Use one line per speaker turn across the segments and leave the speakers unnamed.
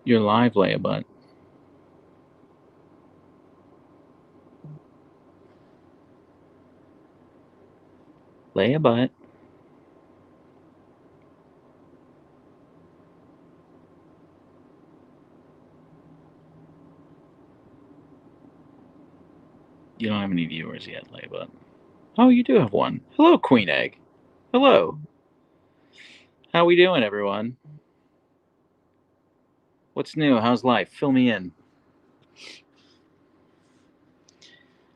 You're live, Leia Butt. Leia Butt. You don't have any viewers yet, Leia Butt. Oh, you do have one. Hello, Queen Egg. Hello. How we doing, everyone? What's new? How's life? Fill me in.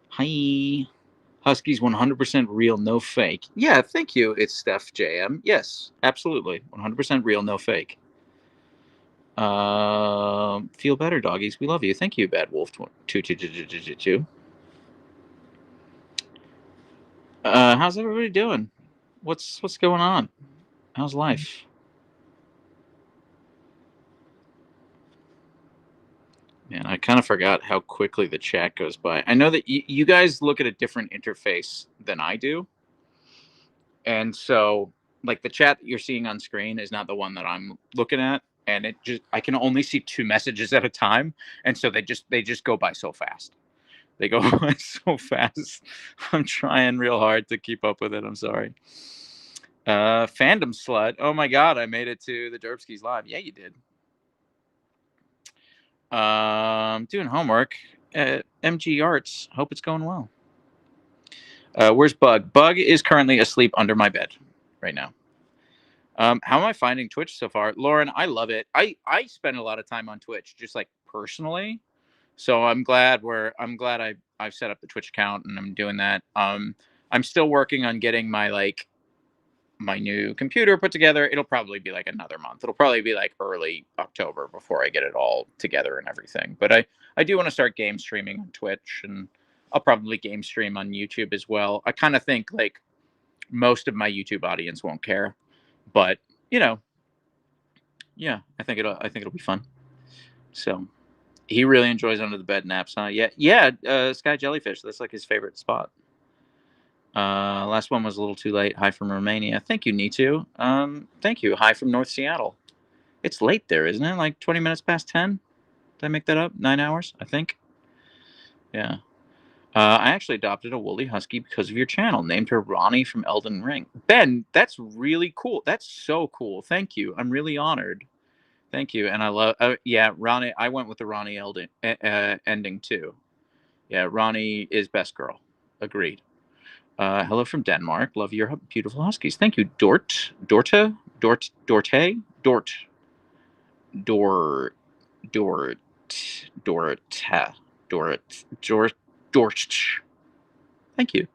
Hi. Husky's 100% real, no fake. Yeah, thank you. It's Steph JM. Yes, absolutely. 100% real, no fake. Feel better, doggies. We love you. Thank you, Bad Wolf 2222. How's everybody doing? What's going on? How's life? Man, I kind of forgot how quickly the chat goes by. I know that you guys look at a different interface than I do. And so, like, the chat that you're seeing on screen is not the one that I'm looking at. And I can only see two messages at a time. And so they just go by so fast. They go by so fast. I'm trying real hard to keep up with it. I'm sorry. Fandom slut. Oh my God, I made it to the Derpskis live. Yeah, you did. Doing homework at MG Arts. Hope it's going well. Where's Bug? Bug is currently asleep under my bed right now. How am I finding Twitch so far, Lauren? I love it. I spend a lot of time on Twitch, just like personally. So I've set up the Twitch account and I'm doing that. I'm still working on getting my new computer put together. It'll probably be like another month. It'll probably be like early October before I get it all together and everything. But I do want to start game streaming on Twitch, and I'll probably game stream on YouTube as well. I kind of think like most of my YouTube audience won't care, but you know, yeah, I think it'll be fun. So he really enjoys under the bed naps, huh? Yeah, yeah. Sky Jellyfish. That's like his favorite spot. Last one was a little too late. Hi from Romania. Thank you, Nitu. Thank you. Hi from North Seattle. It's late there, isn't it? Like 20 minutes past 10? Did I make that up? 9 hours, I think. Yeah. I actually adopted a woolly husky because of your channel. Named her Ronnie from Elden Ring. Ben, that's really cool. That's so cool. Thank you. I'm really honored. Thank you. And I love, yeah, Ronnie. I went with the Ronnie ending too. Yeah, Ronnie is best girl. Agreed. Hello from Denmark. Love your beautiful huskies. Thank you, Dort, Dort, Dort, Dorta, Dort. Thank you.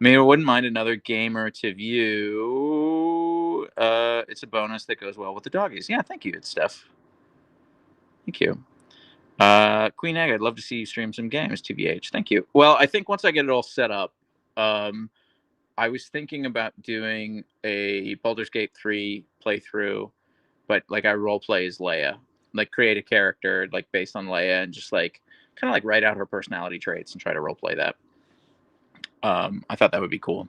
Maybe I wouldn't mind another gamer to view. It's a bonus that goes well with the doggies. Yeah, thank you, it's Steph. Thank you. Queen Egg, I'd love to see you stream some games, TBH. Thank you. Well, I think once I get it all set up, I was thinking about doing a Baldur's Gate 3 playthrough, but like I role play as Leia, like create a character like based on Leia and just like kind of like write out her personality traits and try to role play that. I thought that would be cool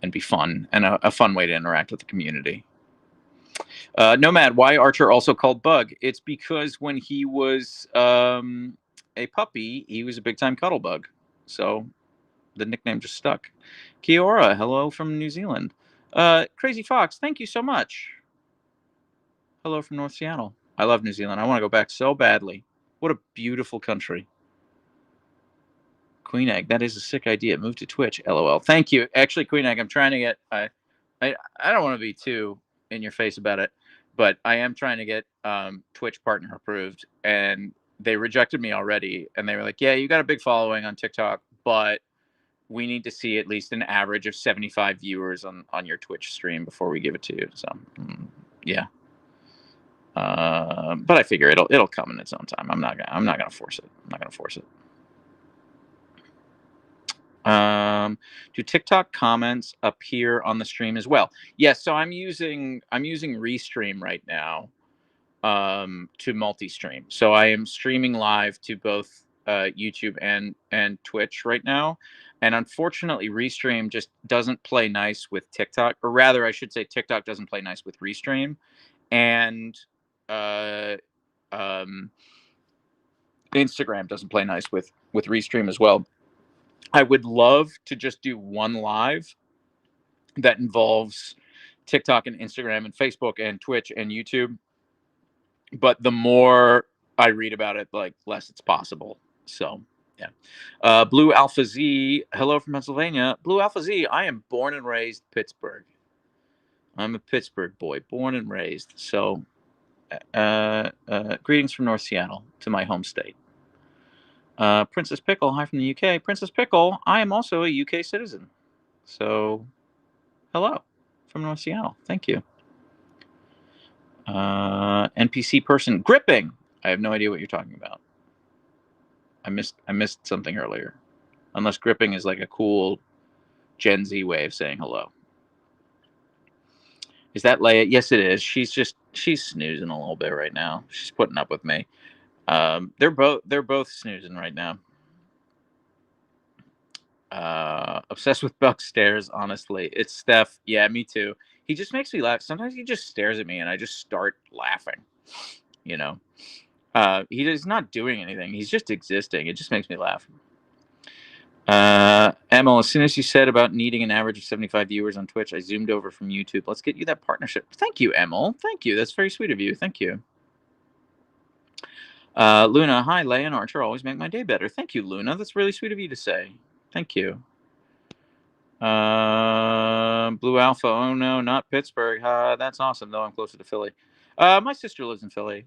and be fun and a fun way to interact with the community. Nomad, why Archer also called Bug? It's because when he was a puppy, he was a big time cuddle bug. So the nickname just stuck. Kiora, hello from New Zealand. Crazy Fox, thank you so much. Hello from North Seattle. I love New Zealand. I want to go back so badly. What a beautiful country. Queen Egg, that is a sick idea. Move to Twitch. LOL. Thank you. Actually, Queen Egg, I'm trying to get. I don't want to be too in your face about it, but I am trying to get Twitch partner approved, and they rejected me already. And they were like, "Yeah, you got a big following on TikTok, but we need to see at least an average of 75 viewers on your Twitch stream before we give it to you." So, yeah. But I figure it'll come in its own time. I'm not gonna force it. I'm not gonna force it. Do TikTok comments appear on the stream as well? Yes. So I'm using Restream right now to multi-stream. So I am streaming live to both YouTube and Twitch right now. And unfortunately, Restream just doesn't play nice with TikTok, or rather, I should say, TikTok doesn't play nice with Restream. and Instagram doesn't play nice with Restream as well. I would love to just do one live that involves TikTok and Instagram and Facebook and Twitch and YouTube. But the more I read about it, like less it's possible. So yeah. Blue Alpha Z, hello from Pennsylvania. Blue Alpha Z, I am born and raised Pittsburgh. I'm a Pittsburgh boy, born and raised. So greetings from North Seattle to my home state. Princess Pickle, hi from the UK. Princess Pickle, I am also a UK citizen. So hello from North Seattle. Thank you. NPC person, gripping. I have no idea what you're talking about. I missed something earlier. Unless gripping is like a cool Gen Z way of saying hello. Is that Leia? Yes, it is. She's snoozing a little bit right now. She's putting up with me. They're both snoozing right now. Obsessed with Buck stares, honestly. It's Steph. Yeah, me too. He just makes me laugh. Sometimes he just stares at me and I just start laughing. You know. He is not doing anything. He's just existing. It just makes me laugh. Emil, as soon as you said about needing an average of 75 viewers on Twitch, I zoomed over from YouTube. Let's get you that partnership. Thank you, Emil. Thank you. That's very sweet of you. Thank you. Luna, hi, Leia and Archer always make my day better. Thank you, Luna. That's really sweet of you to say. Thank you. Blue Alpha, oh no, not Pittsburgh. That's awesome, though I'm closer to Philly. My sister lives in Philly.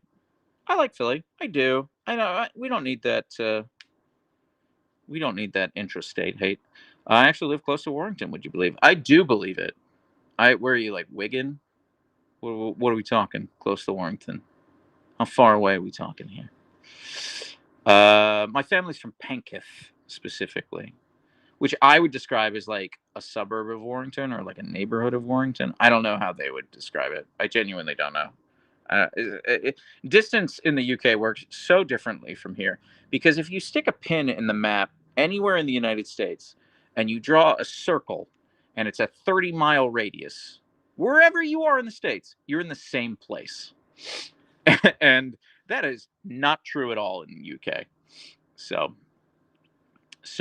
I like Philly. I do. I know we don't need that. We don't need that intrastate hate. I actually live close to Warrington. Would you believe? I do believe it. Where are you, like Wigan? What are we talking? Close to Warrington. How far away are we talking here? My family's from Penketh specifically, which I would describe as like a suburb of Warrington or like a neighborhood of Warrington. I don't know how they would describe it. I genuinely don't know. Distance in the UK works so differently from here because if you stick a pin in the map anywhere in the United States and you draw a circle and it's a 30-mile radius, wherever you are in the States, you're in the same place. And that is not true at all in the UK. So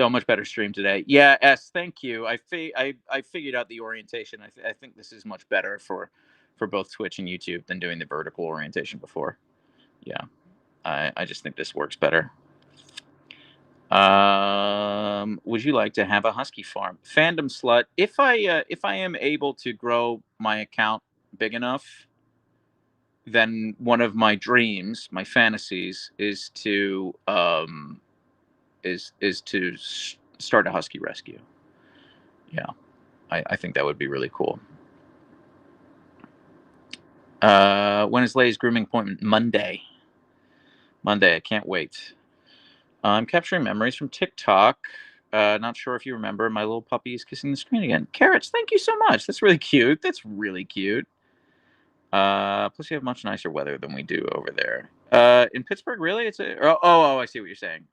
much better stream today. Yeah, S, thank you. I figured out the orientation. I think this is much better for both Twitch and YouTube than doing the vertical orientation before. Yeah, I just think this works better. Would you like to have a Husky farm? Fandom slut. If I am able to grow my account big enough, then one of my dreams, my fantasies, is to start a Husky rescue. Yeah, I think that would be really cool. When is Leia's grooming appointment? Monday. I can't wait. I'm capturing memories from TikTok. Not sure if you remember, my little puppy is kissing the screen again. Carrots, thank you so much. That's really cute. Plus, you have much nicer weather than we do over there. In Pittsburgh, really? It's I see what you're saying.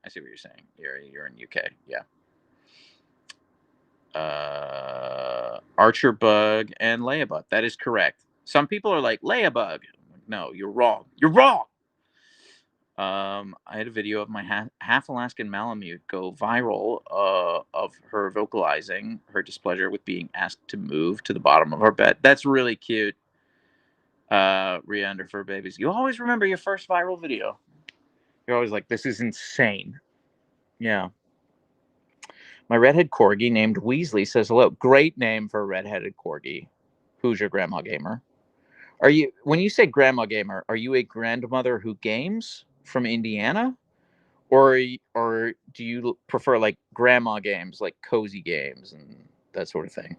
You're in UK. Yeah. Archer Bug and Leia Bug. That is correct. Some people are like Leia Bug. No, you're wrong. You're wrong. I had a video of my half Alaskan Malamute go viral of her vocalizing her displeasure with being asked to move to the bottom of our bed. That's really cute. Rhea under fur babies. You always remember your first viral video. You're always like, this is insane. Yeah. My redhead corgi named Weasley says hello. Great name for a redheaded corgi. Who's your grandma gamer? When you say grandma gamer, are you a grandmother who games from Indiana? Or do you prefer like grandma games, like cozy games and that sort of thing?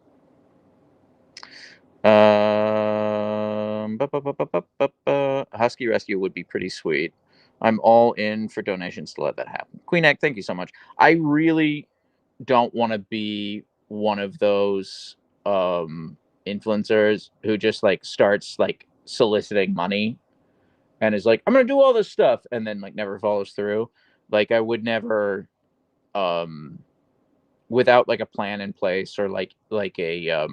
Husky rescue would be pretty sweet. I'm all in for donations to let that happen. Queen Egg, thank you so much. I really don't want to be one of those influencers who just like starts like soliciting money and is like, I'm gonna do all this stuff and then like never follows through. Like I would never without like a plan in place or like a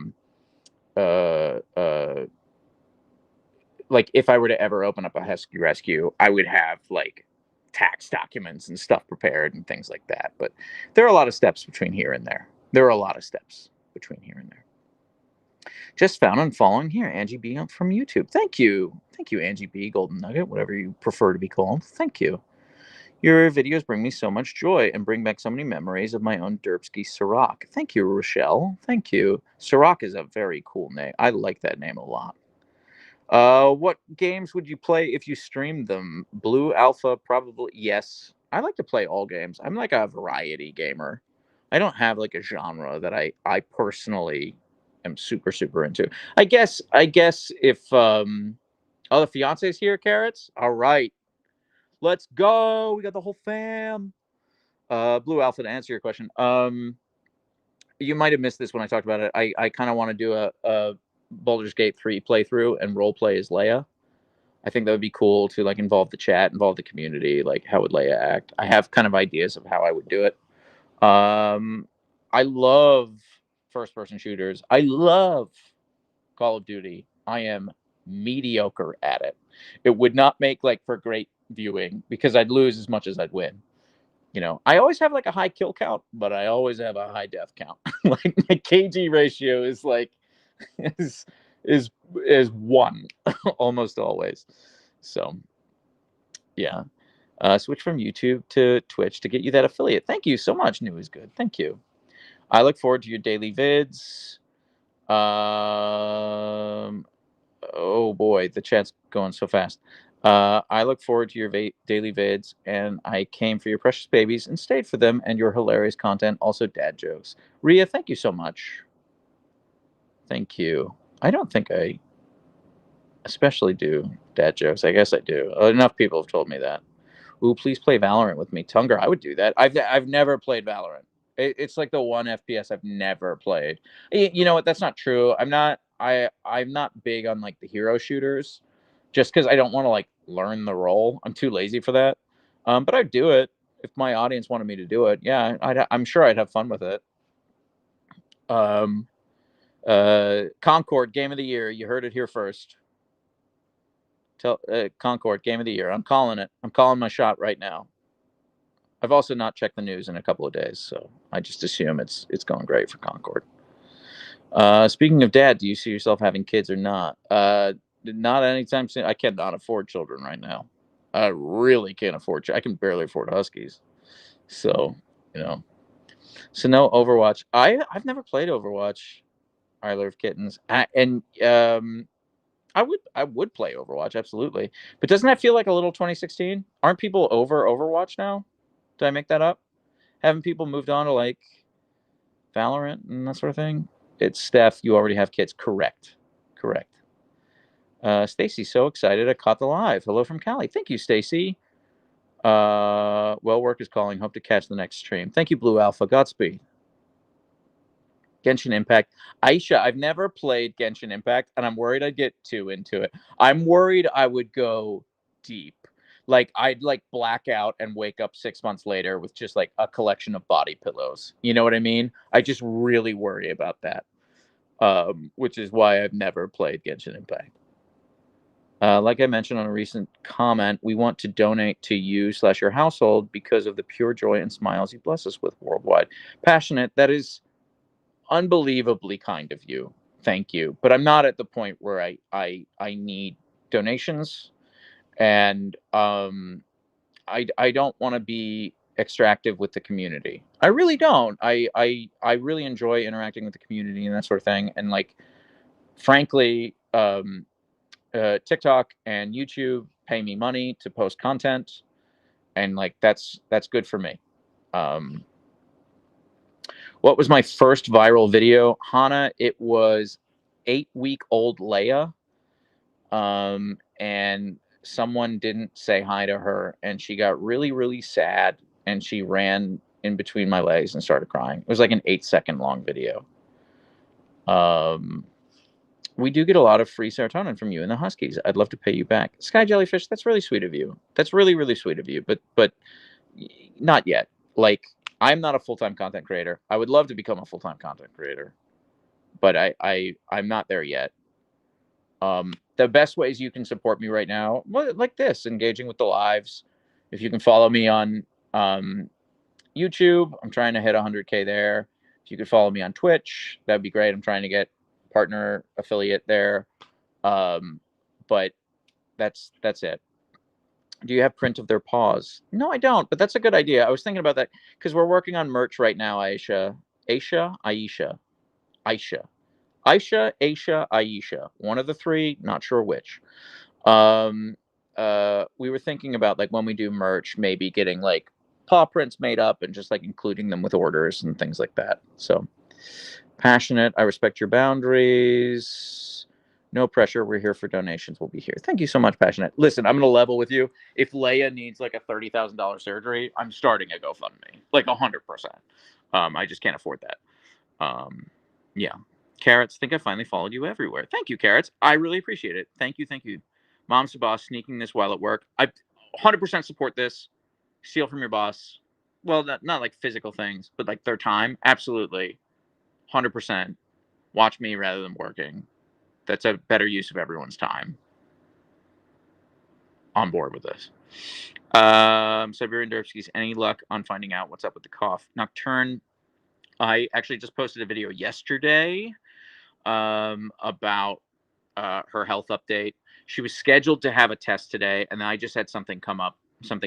like if I were to ever open up a Husky Rescue, I would have like tax documents and stuff prepared and things like that. But there are a lot of steps between here and there. There are a lot of steps between here and there. Just found and following here, Angie B from YouTube. Thank you. Thank you, Angie B, Golden Nugget, whatever you prefer to be called. Thank you. Your videos bring me so much joy and bring back so many memories of my own Derpski Sirach. Thank you, Rochelle. Thank you. Sirach is a very cool name. I like that name a lot. What games would you play if you streamed them? Blue Alpha, probably. Yes. I like to play all games. I'm like a variety gamer. I don't have like a genre that I personally am super, super into. I guess if oh, the fiance's here, Carrots. All right. Let's go. We got the whole fam. Blue Alpha, to answer your question. You might have missed this when I talked about it. I kind of want to do a Baldur's Gate 3 playthrough and role play as Leia. I think that would be cool to like involve the chat, involve the community. Like, how would Leia act? I have kind of ideas of how I would do it. I love first-person shooters. I love Call of Duty. I am mediocre at it. It would not make like for great viewing because I'd lose as much as I'd win. You know, I always have like a high kill count, but I always have a high death count. Like my KG ratio is like is 1 almost always. So yeah. Switch from YouTube to Twitch to get you that affiliate. Thank you so much. New is good. Thank you. I look forward to your daily vids. Oh boy, the chat's going so fast. I look forward to your daily vids, and I came for your precious babies and stayed for them and your hilarious content, also dad jokes. Ria, thank you so much. Thank you. I don't think I especially do dad jokes. I guess I do. Enough people have told me that. Ooh, please play Valorant with me. Tunger, I would do that. I've never played Valorant. It's like the one FPS I've never played. You know what? That's not true. I'm not big on like the hero shooters, just because I don't want to like learn the role. I'm too lazy for that. But I'd do it if my audience wanted me to do it. Yeah, I'm sure I'd have fun with it. Concord Game of the Year. You heard it here first. Concord Game of the Year. I'm calling it. I'm calling my shot right now. I've also not checked the news in a couple of days, so I just assume it's going great for Concord. Speaking of dad, do you see yourself having kids or not? Not anytime soon. I cannot afford children right now. I really can't afford. I can barely afford Huskies. So, you know. So no Overwatch. I've never played Overwatch. I love kittens. I would play Overwatch, absolutely. But doesn't that feel like a little 2016? Aren't people over Overwatch now? Did I make that up? Haven't people moved on to like Valorant and that sort of thing? It's Steph, you already have kids. Correct. Stacy, so excited I caught the live. Hello from Cali. Thank you, Stacy. Well, work is calling. Hope to catch the next stream. Thank you, Blue Alpha. Godspeed. Genshin Impact. Aisha, I've never played Genshin Impact, and I'm worried I'd get too into it. I'm worried I would go deep. Like, I'd, like, black out and wake up 6 months later with just, like, a collection of body pillows. You know what I mean? I just really worry about that, which is why I've never played Genshin Impact. Like I mentioned on a recent comment, we want to donate to you/your household because of the pure joy and smiles you bless us with worldwide. Passionate, that is unbelievably kind of you. Thank you. But I'm not at the point where I need donations, and I don't want to be extractive with the community. I really don't. I really enjoy interacting with the community and that sort of thing. And like, frankly, TikTok and YouTube pay me money to post content, and like that's good for me. What was my first viral video, Hannah? It was 8-week-old Leia, and someone didn't say hi to her, and she got really, really sad, and she ran in between my legs and started crying. It was like an 8-second long video. We do get a lot of free serotonin from you and the Huskies. I'd love to pay you back. Sky Jellyfish, that's really sweet of you. That's really, really sweet of you, but not yet. Like, I'm not a full-time content creator. I would love to become a full-time content creator, but I'm not there yet. the best ways you can support me right now, like this, engaging with the lives. If you can follow me on YouTube, I'm trying to hit 100K there. If you could follow me on Twitch, that'd be great. I'm trying to get partner affiliate there. But that's it. Do you have print of their paws? No, I don't, but that's a good idea. I was thinking about that because we're working on merch right now, Aisha. Aisha. One of the three, not sure which. We were thinking about, like, when we do merch, maybe getting like paw prints made up and just like including them with orders and things like that. So passionate. I respect your boundaries. No pressure. We're here for donations. We'll be here. Thank you so much, passionate. Listen, I'm gonna level with you. If Leia needs like a $30,000 surgery, I'm starting a GoFundMe, like 100%. I just can't afford that. Yeah. Carrots, think I finally followed you everywhere. Thank you, Carrots. I really appreciate it. Thank you. Mom's the boss, sneaking this while at work. I 100% support this. Steal from your boss. Well, not like physical things, but like their time. Absolutely. 100%. Watch me rather than working. That's a better use of everyone's time. On board with this. Siberian Derpskis, any luck on finding out what's up with the cough? Nocturne, I actually just posted a video yesterday about her health update. She was scheduled to have a test today, and then I just had something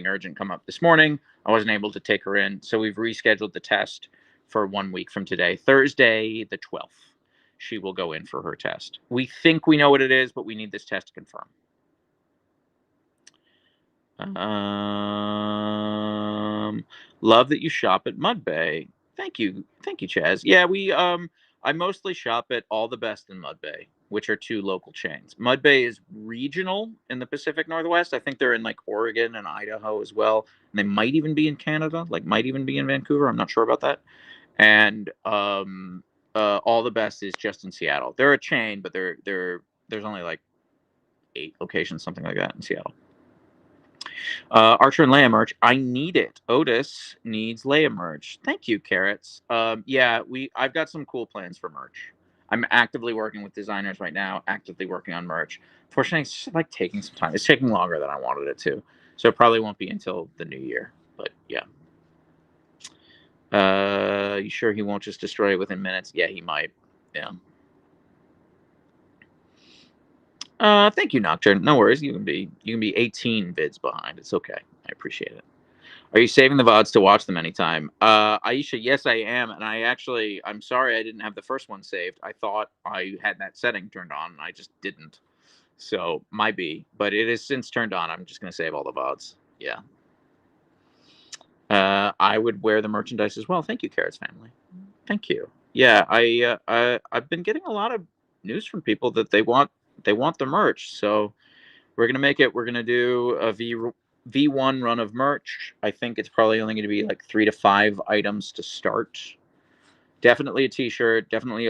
urgent come up this morning. I wasn't able to take her in, so we've rescheduled the test for 1 week from today, Thursday the 12th. She will go in for her test. We think we know what it is, but we need this test to confirm. Love that you shop at Mud Bay. Thank you, Chaz. Yeah, I mostly shop at All the Best in Mud Bay, which are 2 local chains. Mud Bay is regional in the Pacific Northwest. I think they're in like Oregon and Idaho as well. And they might even be in Canada, like might even be in Vancouver. I'm not sure about that. And All the Best is just in Seattle. They're a chain, but there's only like 8 locations, something like that in Seattle. Archer and Leia merch. I need it. Otis needs Leia merch. Thank you, Carrots. Yeah, I've got some cool plans for merch. I'm actively working with designers right now, actively working on merch. Fortunately, it's just like taking some time. It's taking longer than I wanted it to. So it probably won't be until the new year. But yeah. You sure he won't just destroy it within minutes? Yeah, he might. Yeah. Thank you, Nocturne. No worries. You can be 18 vids behind. It's okay. I appreciate it. Are you saving the VODs to watch them anytime? Aisha, yes, I am. And I'm sorry I didn't have the first one saved. I thought I had that setting turned on, and I just didn't. So, might be. But it is since turned on. I'm just going to save all the VODs. Yeah. I would wear the merchandise as well. Thank you, Carrots family. Thank you. Yeah, I've been getting a lot of news from people that they want the merch. So we're gonna make it. We're gonna do a V1 run of merch. I think it's probably only going to be like 3 to 5 items to start. Definitely a t-shirt. Definitely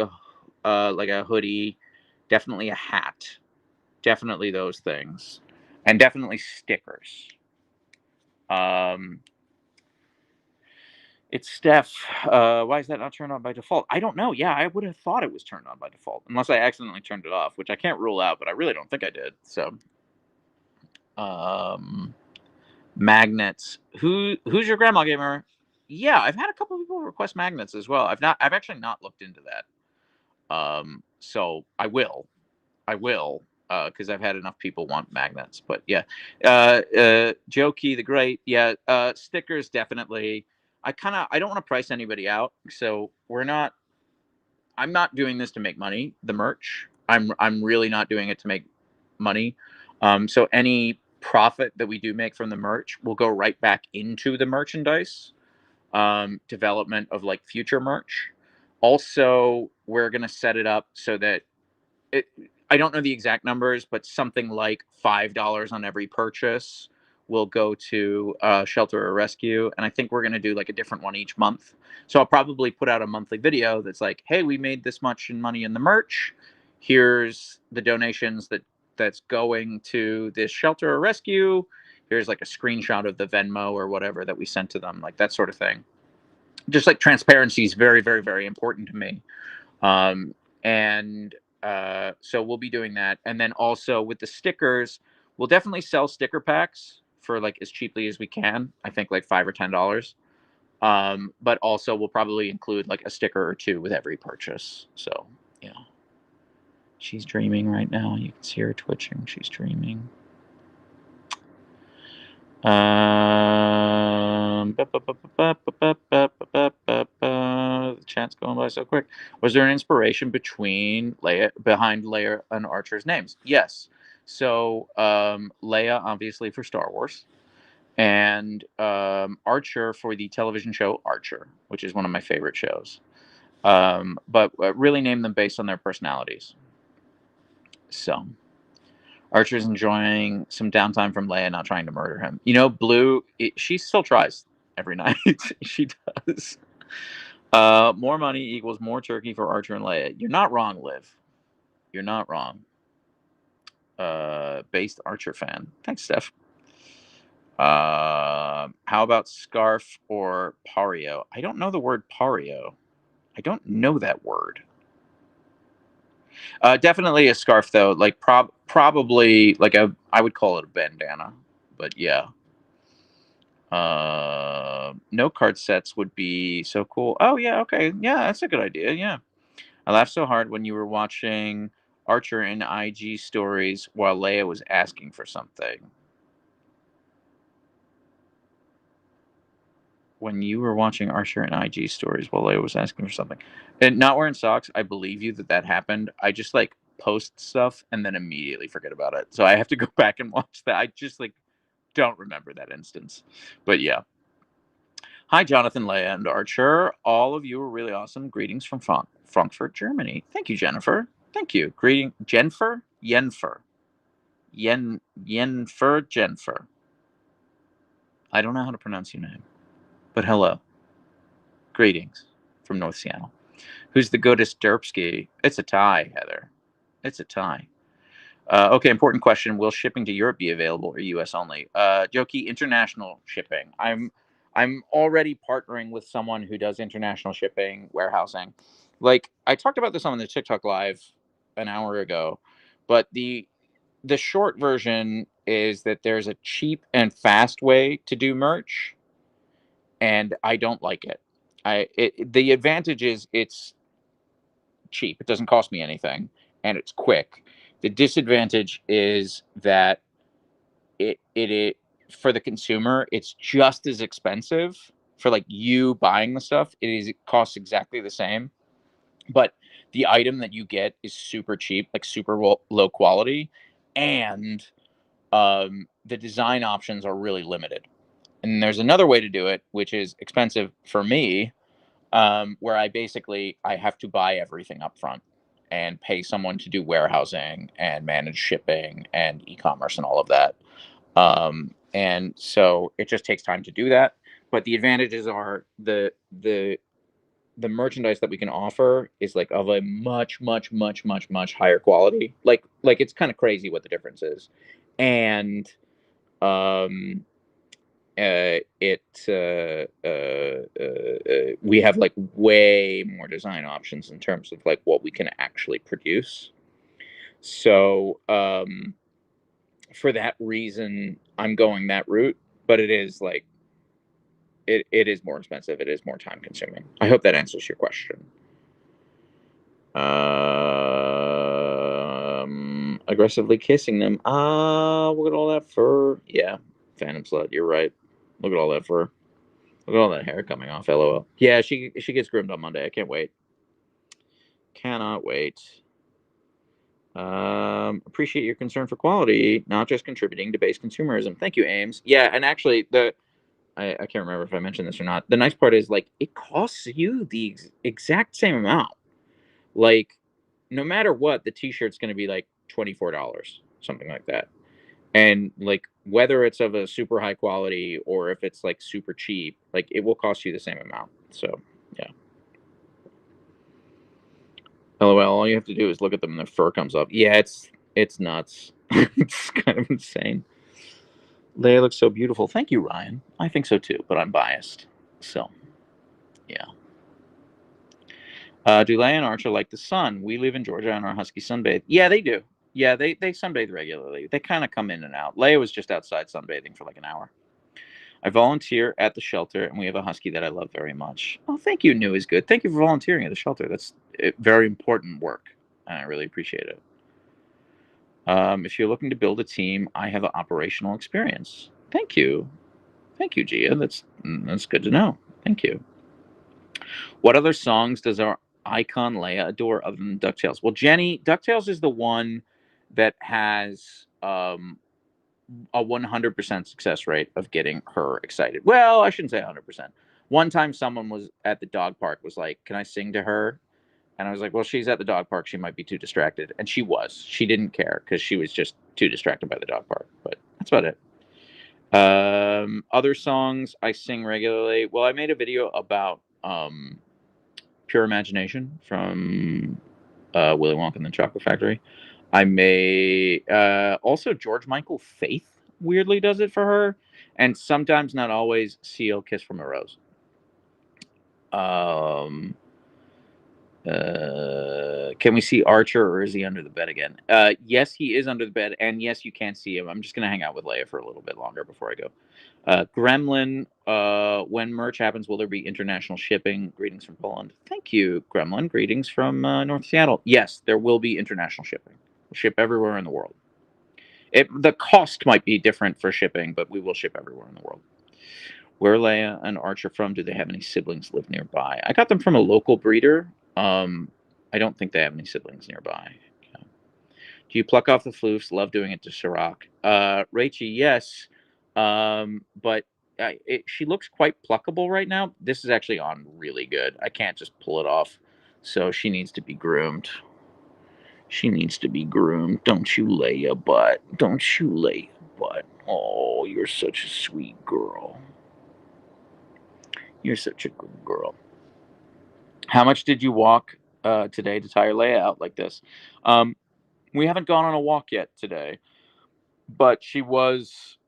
like a hoodie. Definitely a hat. Definitely those things, and definitely stickers. It's Steph. Why is that not turned on by default? I don't know. Yeah, I would have thought it was turned on by default, unless I accidentally turned it off, which I can't rule out, but I really don't think I did. So, magnets. Who's your grandma gamer? Yeah, I've had a couple of people request magnets as well. I've actually not looked into that. So I will, because I've had enough people want magnets. But yeah, Jokey the Great. Yeah, stickers definitely. I don't want to price anybody out, so I'm not doing this to make money. The merch, I'm really not doing it to make money. So any profit that we do make from the merch will go right back into the merchandise development of like future merch. Also, we're gonna set it up so that I don't know the exact numbers, but something like $5 on every purchase will go to shelter or rescue, and I think we're going to do like a different one each month. So I'll probably put out a monthly video that's like, hey, we made this much in money in the merch. Here's the donations that's going to this shelter or rescue. Here's like a screenshot of the Venmo or whatever that we sent to them, like that sort of thing. Just like transparency is very, very, very important to me. And So we'll be doing that. And then also with the stickers, we'll definitely sell sticker packs for like as cheaply as we can. I think like $5 or $10. But also we'll probably include like a sticker or two with every purchase. So yeah. She's dreaming right now. You can see her twitching. She's dreaming. The chat's going by so quick. Was there an inspiration behind Leia and Archer's names? Yes. So Leia, obviously, for Star Wars, and Archer for the television show Archer, which is one of my favorite shows. But really named them based on their personalities. So Archer's enjoying some downtime from Leia, not trying to murder him. You know, Blue, she still tries every night. She does. More money equals more turkey for Archer and Leia. You're not wrong, Liv. You're not wrong. Based Archer fan. Thanks, Steph. How about Scarf or Pario? I don't know the word Pario. I don't know that word. Definitely a scarf though. Like probably like I would call it a bandana, but yeah. No card sets would be so cool. Oh yeah, okay, yeah, that's a good idea. Yeah, I laughed so hard when you were watching Archer in IG stories while Leia was asking for something. When you were watching Archer in IG stories while Leia was asking for something, and not wearing socks, I believe you that happened. I just like post stuff and then immediately forget about it, so I have to go back and watch that. I just like don't remember that instance, but yeah. Hi, Jonathan, Leia, and Archer. All of you are really awesome. Greetings from Frankfurt, Germany. Thank you, Jennifer. Thank you. Jennifer. Jennifer. I don't know how to pronounce your name, but hello. Greetings from North Seattle. Who's the goatest derpski? It's a tie, Heather. It's a tie. Okay, important question. Will shipping to Europe be available or US only? Jokey, international shipping. I'm already partnering with someone who does international shipping, warehousing. Like I talked about this on the TikTok live an hour ago, but the short version is that there's a cheap and fast way to do merch, and I don't like it. The advantage is it's cheap. It doesn't cost me anything, and it's quick. The disadvantage is that it for the consumer, it's just as expensive for like you buying the stuff. It costs exactly the same, but the item that you get is super cheap, like super low quality, and the design options are really limited. And there's another way to do it, which is expensive for me, where I have to buy everything up front and pay someone to do warehousing and manage shipping and e-commerce and all of that. And so it just takes time to do that. But the advantages are the merchandise that we can offer is like of a much higher quality. Like it's kind of crazy what the difference is, and um we have like way more design options in terms of like what we can actually produce. So for that reason, I'm going that route, but it is like it is more expensive. It is more time consuming. I hope that answers your question. Aggressively kissing them. Look at all that fur. Yeah, Phantom Slut, you're right. Look at all that fur. Look at all that hair coming off. LOL. Yeah, she gets groomed on Monday. I can't wait. Cannot wait. Appreciate your concern for quality, not just contributing to base consumerism. Thank you, Ames. Yeah, and actually, I can't remember if I mentioned this or not. The nice part is like it costs you the exact same amount. Like, no matter what, the T-shirt's going to be like $24, something like that. And like whether it's of a super high quality or if it's like super cheap, like it will cost you the same amount. So yeah. LOL, all you have to do is look at them and their fur comes up. Yeah, it's nuts. It's kind of insane. Leia looks so beautiful. Thank you, Ryan. I think so too, but I'm biased. So yeah. Do Leia and Archer like the sun? We live in Georgia and our Husky sunbathe. Yeah, they do. Yeah, they sunbathe regularly. They kind of come in and out. Leia was just outside sunbathing for like an hour. I volunteer at the shelter, and we have a Husky that I love very much. Oh, thank you, New is good. Thank you for volunteering at the shelter. That's very important work, and I really appreciate it. If you're looking to build a team, I have operational experience. Thank you. Thank you, Gia. That's good to know. Thank you. What other songs does our icon Leia adore other than DuckTales? Well, Jenny, DuckTales is the one that has a 100% success rate of getting her excited. Well, I shouldn't say 100%. One time someone was at the dog park was like, "Can I sing to her?" And I was like, "Well, she's at the dog park. She might be too distracted." And she was. She didn't care because she was just too distracted by the dog park. But that's about it. Other songs I sing regularly. Well, I made a video about Pure Imagination from Willy Wonka and the Chocolate Factory. I may also George Michael Faith weirdly does it for her, and sometimes, not always, Seal Kiss from a Rose. Can we see Archer, or is he under the bed again? Yes, he is under the bed, and yes, you can see him. I'm just gonna hang out with Leia for a little bit longer before I go. Gremlin, when merch happens, will there be international shipping? Greetings from Poland. Thank you, Gremlin. Greetings from North Seattle. Yes, there will be international shipping. We'll ship everywhere in the world. The cost might be different for shipping, but we will ship everywhere in the world. Where Leia and Archer from? Do they have any siblings live nearby? I got them from a local breeder. I don't think they have any siblings nearby. Okay. Do you pluck off the floofs? Love doing it to Sirach. Rachie, yes. But she looks quite pluckable right now. This is actually on really good. I can't just pull it off. So she needs to be groomed. She needs to be groomed. Don't you lay your butt. Don't you lay your butt. Oh, you're such a sweet girl. You're such a good girl. How much did you walk today to tire Leia out like this? We haven't gone on a walk yet today, but she was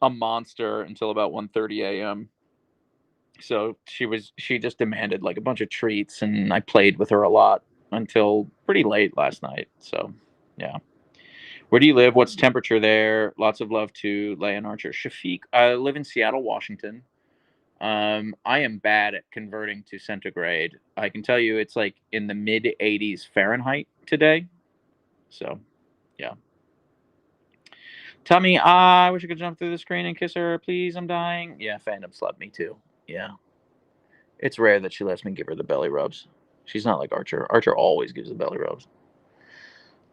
a monster until about 1:30 a.m. So she just demanded like a bunch of treats, and I played with her a lot until pretty late last night. So yeah. Where do you live? What's temperature there? Lots of love to Leia and Archer. Shafiq, I live in Seattle, Washington. I am bad at converting to centigrade. I can tell you it's like in the mid 80s Fahrenheit today. So, yeah. Tell me, I wish I could jump through the screen and kiss her. Please, I'm dying. Yeah, fandom slept me too. Yeah. It's rare that she lets me give her the belly rubs. She's not like Archer. Archer always gives the belly rubs.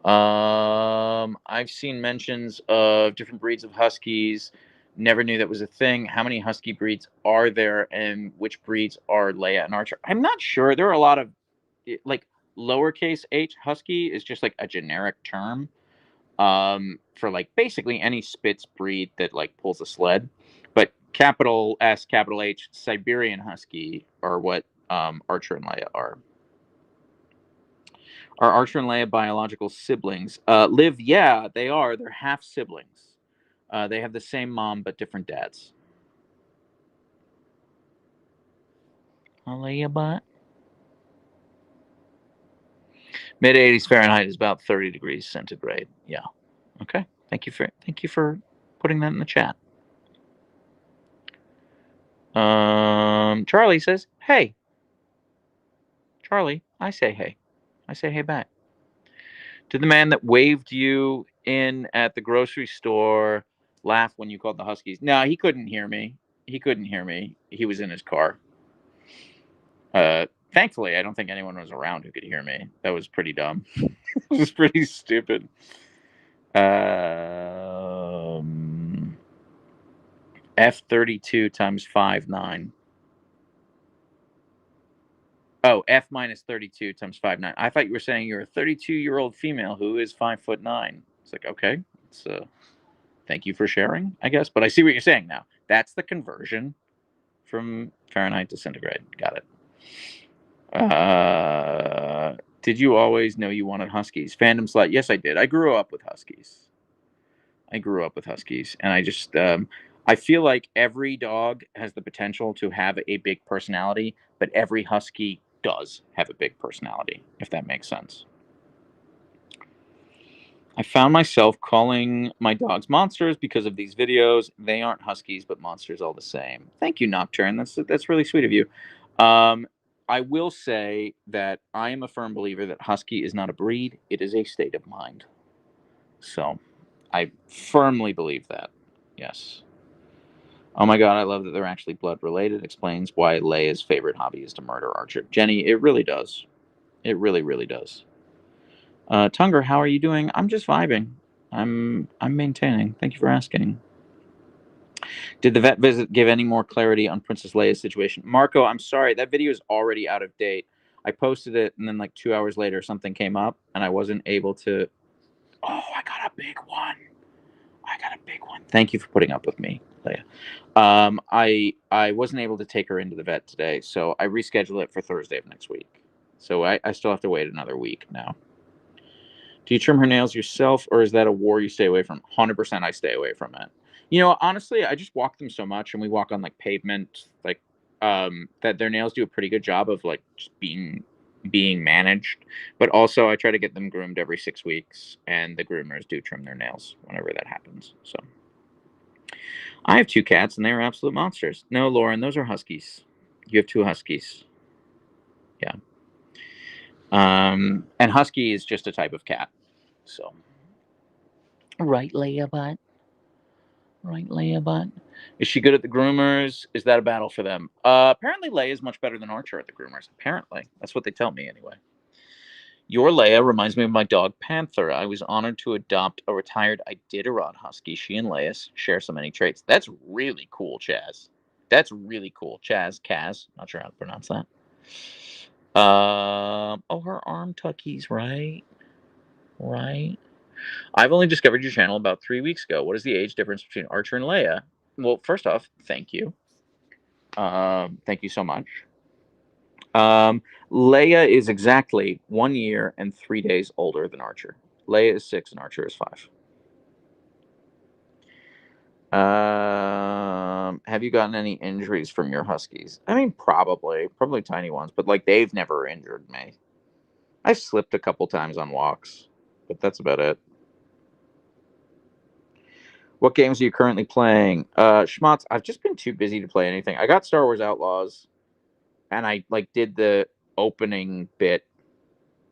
I've seen mentions of different breeds of Huskies. Never knew that was a thing. How many Husky breeds are there, and which breeds are Leia and Archer? I'm not sure. There are a lot of, like, lowercase h Husky is just like a generic term for like basically any Spitz breed that like pulls a sled. But capital S, capital H, Siberian Husky are what Archer and Leia are. Are Archer and Leia biological siblings? Liv, yeah, they are. They're half siblings. They have the same mom but different dads. I'll lay your butt. Mid 80s Fahrenheit is about 30 degrees centigrade. Yeah. Okay. Thank you for putting that in the chat. Charlie says, "Hey." Charlie, I say hey. I say hey back. Did the man that waved you in at the grocery store laugh when you called the Huskies? No, he couldn't hear me. He couldn't hear me. He was in his car. Thankfully, I don't think anyone was around who could hear me. That was pretty dumb. It was pretty stupid. F32 times 5.9. Oh, F minus 32 times 5.9. I thought you were saying you're a 32-year-old female who is 5'9". It's like, okay, it's thank you for sharing, I guess. But I see what you're saying now. That's the conversion from Fahrenheit to centigrade. Got it. Did you always know you wanted Huskies? Fandom slut. Yes, I did. I grew up with Huskies. And I just I feel like every dog has the potential to have a big personality, but every Husky does have a big personality, if that makes sense. I found myself calling my dogs monsters because of these videos. They aren't huskies, but monsters all the same. Thank you, Nocturne. That's really sweet of you. Um, I will say that I am a firm believer that husky is not a breed; it is a state of mind. So, I firmly believe that. Yes. Oh my god, I love that they're actually blood related. Explains why Leia's favorite hobby is to murder Archer. Jenny, it really does. It really, really does. Tunger, how are you doing? I'm just vibing. I'm maintaining. Thank you for asking. Did the vet visit give any more clarity on Princess Leia's situation? Marco, I'm sorry, that video is already out of date. I posted it, and then like 2 hours later, something came up, and I wasn't able to. Oh, I got a big one. I got a big one. Thank you for putting up with me, Leia. I wasn't able to take her into the vet today, so I rescheduled it for Thursday of next week. So I still have to wait another week now. Do you trim her nails yourself, or is that a war you stay away from? 100% I stay away from it. You know, honestly, I just walk them so much, and we walk on like pavement, like that their nails do a pretty good job of like just being managed. But also, I try to get them groomed every 6 weeks, and the groomers do trim their nails whenever that happens. So I have two cats, and they are absolute monsters. No, Lauren, those are huskies. You have two huskies. Yeah. And husky is just a type of cat. So. Right, Leia, but. Right, Leia, but. Is she good at the groomers? Is that a battle for them? Apparently, Leia is much better than Archer at the groomers. Apparently. That's what they tell me, anyway. Your Leia reminds me of my dog Panther. I was honored to adopt a retired Iditarod Husky. She and Leia share so many traits. That's really cool, Chaz. That's really cool. Kaz. Not sure how to pronounce that. Oh, her arm tuckies, right? Right. I've only discovered your channel about 3 weeks ago. What is the age difference between Archer and Leia? Well, first off, thank you. Thank you so much. Leia is exactly 1 year and 3 days older than Archer. Leia is 6 and Archer is 5. Have you gotten any injuries from your Huskies? I mean, probably tiny ones, but like they've never injured me. I've slipped a couple times on walks, but that's about it. What games are you currently playing? Schmatz, I've just been too busy to play anything. I got Star Wars Outlaws, and I like did the opening bit.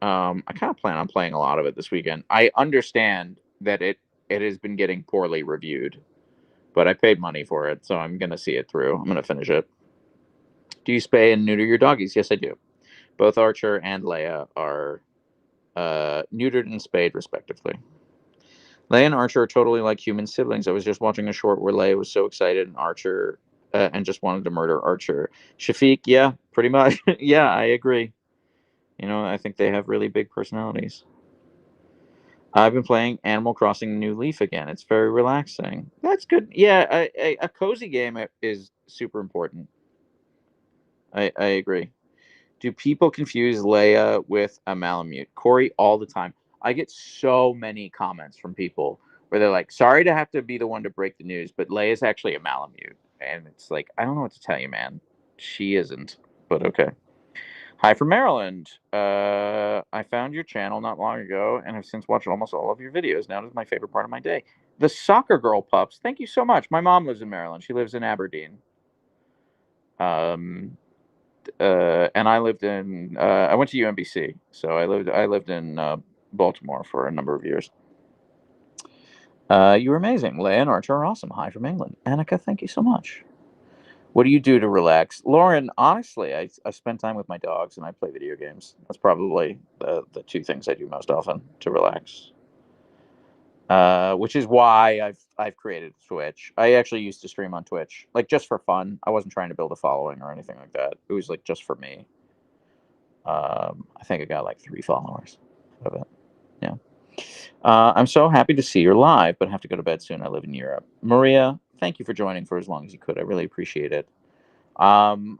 I kind of plan on playing a lot of it this weekend. I understand that it has been getting poorly reviewed, but I paid money for it, so I'm gonna see it through. I'm gonna finish it. Do you spay and neuter your doggies? Yes, I do. Both Archer and Leia are neutered and spayed, respectively. Leia and Archer are totally like human siblings. I was just watching a short where Leia was so excited and Archer and just wanted to murder Archer. Shafiq, yeah, pretty much. Yeah, I agree. You know, I think they have really big personalities. I've been playing Animal Crossing New Leaf again. It's very relaxing. That's good. Yeah, a cozy game is super important. I agree. Do people confuse Leia with a Malamute? Corey, all the time. I get so many comments from people where they're like, sorry to have to be the one to break the news, but Leia's actually a Malamute. And it's like, I don't know what to tell you, man. She isn't, but okay. Hi from Maryland. I found your channel not long ago and have since watched almost all of your videos. Now it is my favorite part of my day. The Soccer Girl Pups. Thank you so much. My mom lives in Maryland. She lives in Aberdeen. And I lived in. I went to UMBC, so I lived in Baltimore for a number of years. You were amazing. Leia and Archer are awesome. Hi from England. Annika, thank you so much. What do you do to relax? Lauren, honestly, I spend time with my dogs and I play video games. That's probably the two things I do most often to relax. Which is why I've created Twitch. I actually used to stream on Twitch, like just for fun. I wasn't trying to build a following or anything like that. It was like just for me. I think I got like 3 followers of it. Yeah. I'm so happy to see you're live, but I have to go to bed soon. I live in Europe. Maria, thank you for joining for as long as you could. I really appreciate it. I'm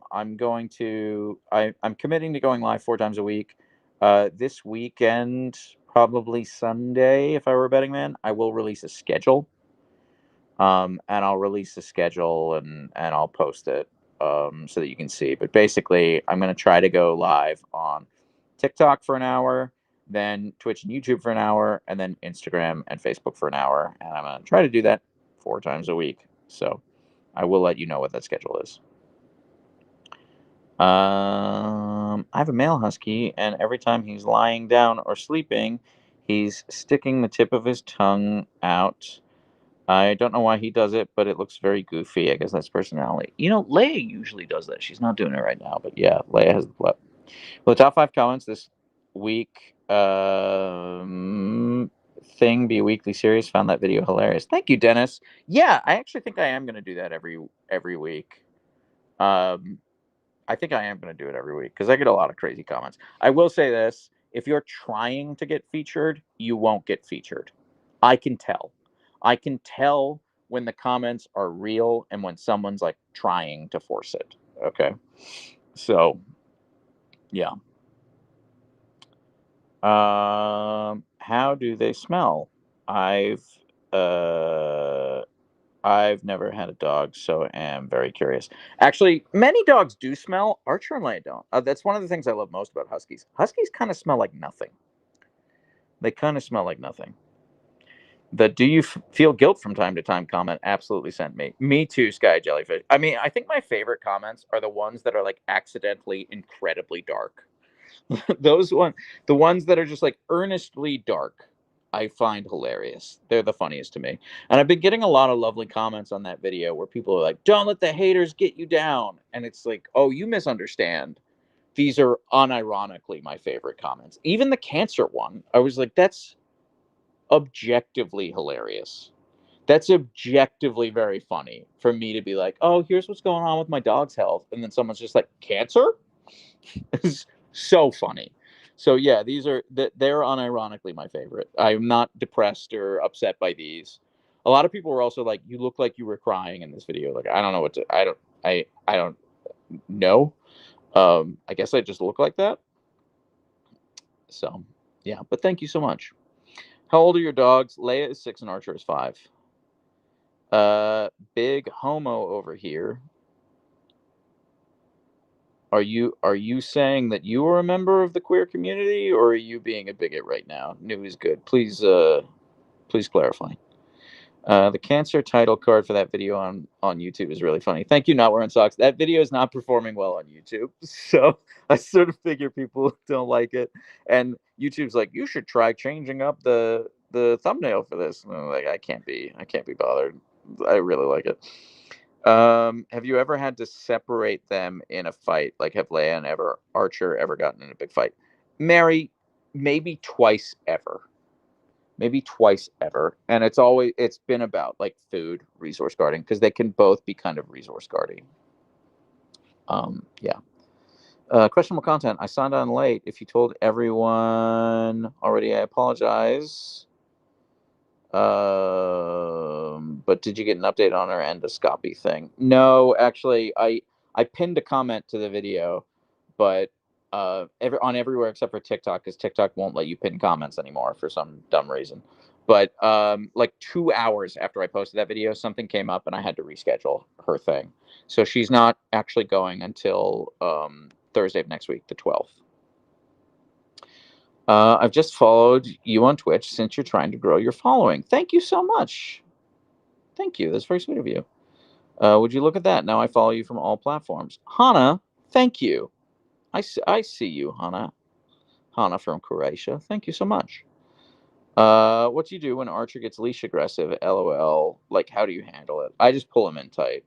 committing to going live 4 times a week. This weekend, probably Sunday, if I were a betting man, I will release a schedule. And I'll release the schedule and I'll post it. so that you can see. But basically, I'm going to try to go live on TikTok for an hour, then Twitch and YouTube for an hour, and then Instagram and Facebook for an hour. And I'm going to try to do that 4 times a week. So I will let you know what that schedule is. I have a male husky, and every time he's lying down or sleeping, he's sticking the tip of his tongue out. I don't know why he does it, but it looks very goofy. I guess that's personality. You know, Leia usually does that. She's not doing it right now, but yeah, Leia has the flip. Well, the top 5 comments this week. Thing be a weekly series. Found that video hilarious. Thank you, Dennis. Yeah, I actually think I am going to do that every week. I think I am going to do it every week because I get a lot of crazy comments. I will say this. If you're trying to get featured, you won't get featured. I can tell. I can tell when the comments are real and when someone's like trying to force it. Okay. So, yeah. How do they smell? I've never had a dog, so am very curious. Actually, many dogs do smell. Archer and Leia don't. That's one of the things I love most about Huskies. Huskies kind of smell like nothing. They kind of smell like nothing. The "do you feel guilt from time to time" comment absolutely sent me. Me too, Sky Jellyfish. I mean, I think my favorite comments are the ones that are like accidentally incredibly dark. The ones that are just like earnestly dark, I find hilarious. They're the funniest to me. And I've been getting a lot of lovely comments on that video where people are like, "Don't let the haters get you down." And it's like, "Oh, you misunderstand. These are unironically my favorite comments." Even the cancer one, I was like, that's objectively hilarious. That's objectively very funny for me to be like, "Oh, here's what's going on with my dog's health." And then someone's just like, "Cancer?" It's so funny. So yeah, they're unironically my favorite. I'm not depressed or upset by these. A lot of people were also like, "You look like you were crying in this video." Like, I don't know what to. I don't know. I guess I just look like that. So yeah, but thank you so much. How old are your dogs? Leia is 6 and Archer is 5. Big homo over here. Are you saying that you are a member of the queer community, or are you being a bigot right now? New is good. Please clarify. The cancer title card for that video on YouTube is really funny. Thank you, Not Wearing Socks. That video is not performing well on YouTube, so I sort of figure people don't like it. And YouTube's like, "You should try changing up the thumbnail for this." And I'm like, I can't be bothered. I really like it. Have you ever had to separate them in a fight? Like, have Leia and Archer ever gotten in a big fight? Mary, maybe twice ever. Maybe twice ever. And it's been about like food, resource guarding, because they can both be kind of resource guarding. Yeah. Questionable content. I signed on late. If you told everyone already, I apologize. But did you get an update on our endoscopy thing? No, actually, I pinned a comment to the video, but on everywhere except for TikTok, because TikTok won't let you pin comments anymore for some dumb reason. But like 2 hours after I posted that video, something came up and I had to reschedule her thing. So she's not actually going until Thursday of next week, the 12th. I've just followed you on Twitch since you're trying to grow your following. Thank you so much. Thank you. That's very sweet of you. Would you look at that? Now I follow you from all platforms. Hana, thank you. I see you, Hana. Hana from Croatia. Thank you so much. What do you do when Archer gets leash aggressive? LOL. Like, how do you handle it? I just pull him in tight.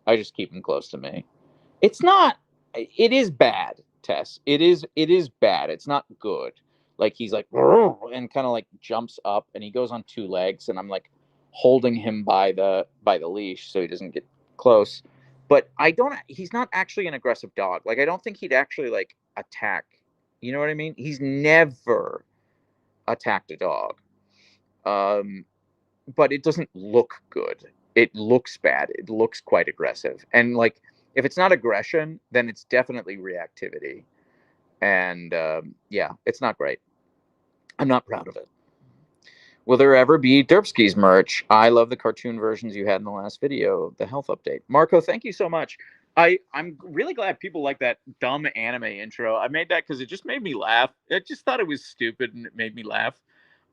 I just keep him close to me. It's not. It is bad, Tess. It is bad. It's not good. Like, he's like and kind of like jumps up and he goes on 2 legs and I'm like holding him by the leash so he doesn't get close. But he's not actually an aggressive dog. Like, I don't think he'd actually like attack. You know what I mean? He's never attacked a dog. But it doesn't look good. It looks bad. It looks quite aggressive. And like, if it's not aggression, then it's definitely reactivity. And yeah, it's not great. I'm not proud of it. Will there ever be Derpskis merch? I love the cartoon versions you had in the last video, the health update. Marco, thank you so much. I'm really glad people like that dumb anime intro. I made that because it just made me laugh. I just thought it was stupid and it made me laugh.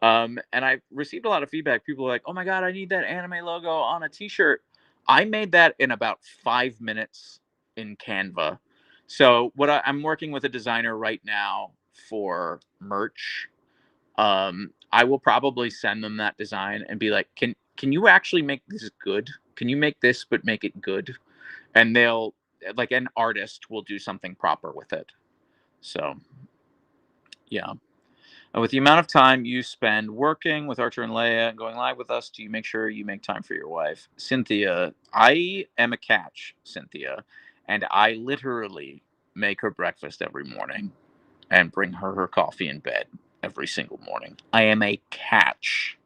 And I received a lot of feedback. People were like, "Oh my god, I need that anime logo on a T-shirt." I made that in about 5 minutes in Canva. So I'm working with a designer right now for merch. I will probably send them that design and be like, can you actually make this good? Can you make this but make it good? And they'll, like, an artist will do something proper with it. So yeah. With the amount of time you spend working with Archer and Leia and going live with us, do you make sure you make time for your wife? Cynthia, I am a catch, Cynthia, and I literally make her breakfast every morning and bring her coffee in bed every single morning. I am a catch.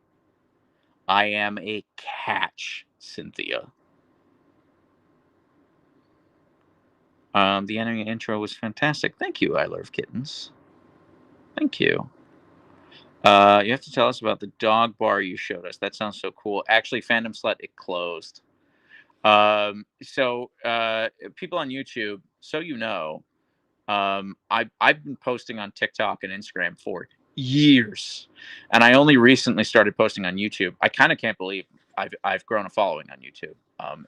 I am a catch, Cynthia. The anime intro was fantastic. Thank you, I Love Kittens. Thank you. You have to tell us about the dog bar you showed us. That sounds so cool. Actually, Fandom Slut, it closed. So people on YouTube, so you know, I've been posting on TikTok and Instagram for years, and I only recently started posting on YouTube. I kind of can't believe I've grown a following on YouTube.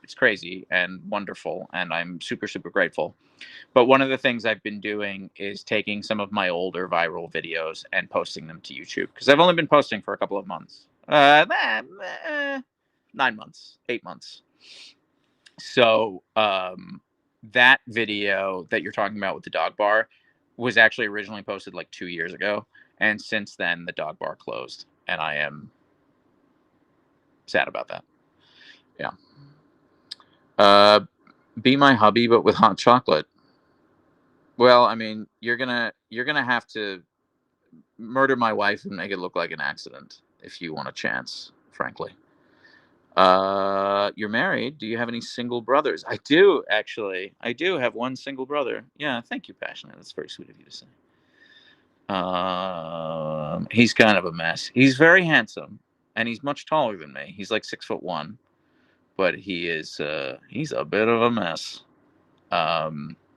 It's crazy and wonderful, and I'm super grateful. But one of the things I've been doing is taking some of my older viral videos and posting them to YouTube, because I've only been posting for a couple of months. 9 months, 8 months. So that video that you're talking about with the dog bar was actually originally posted like 2 years ago, and since then the dog bar closed, and I am sad about that. Yeah. Be my hubby, but with hot chocolate. Well, I mean, you're gonna have to murder my wife and make it look like an accident if you want a chance, frankly. You're married. Do you have any single brothers? I do, actually. I do have one single brother. Yeah, thank you, Passionate. That's very sweet of you to say. He's kind of a mess. He's very handsome, and he's much taller than me. He's like 6'1", but he's a bit of a mess.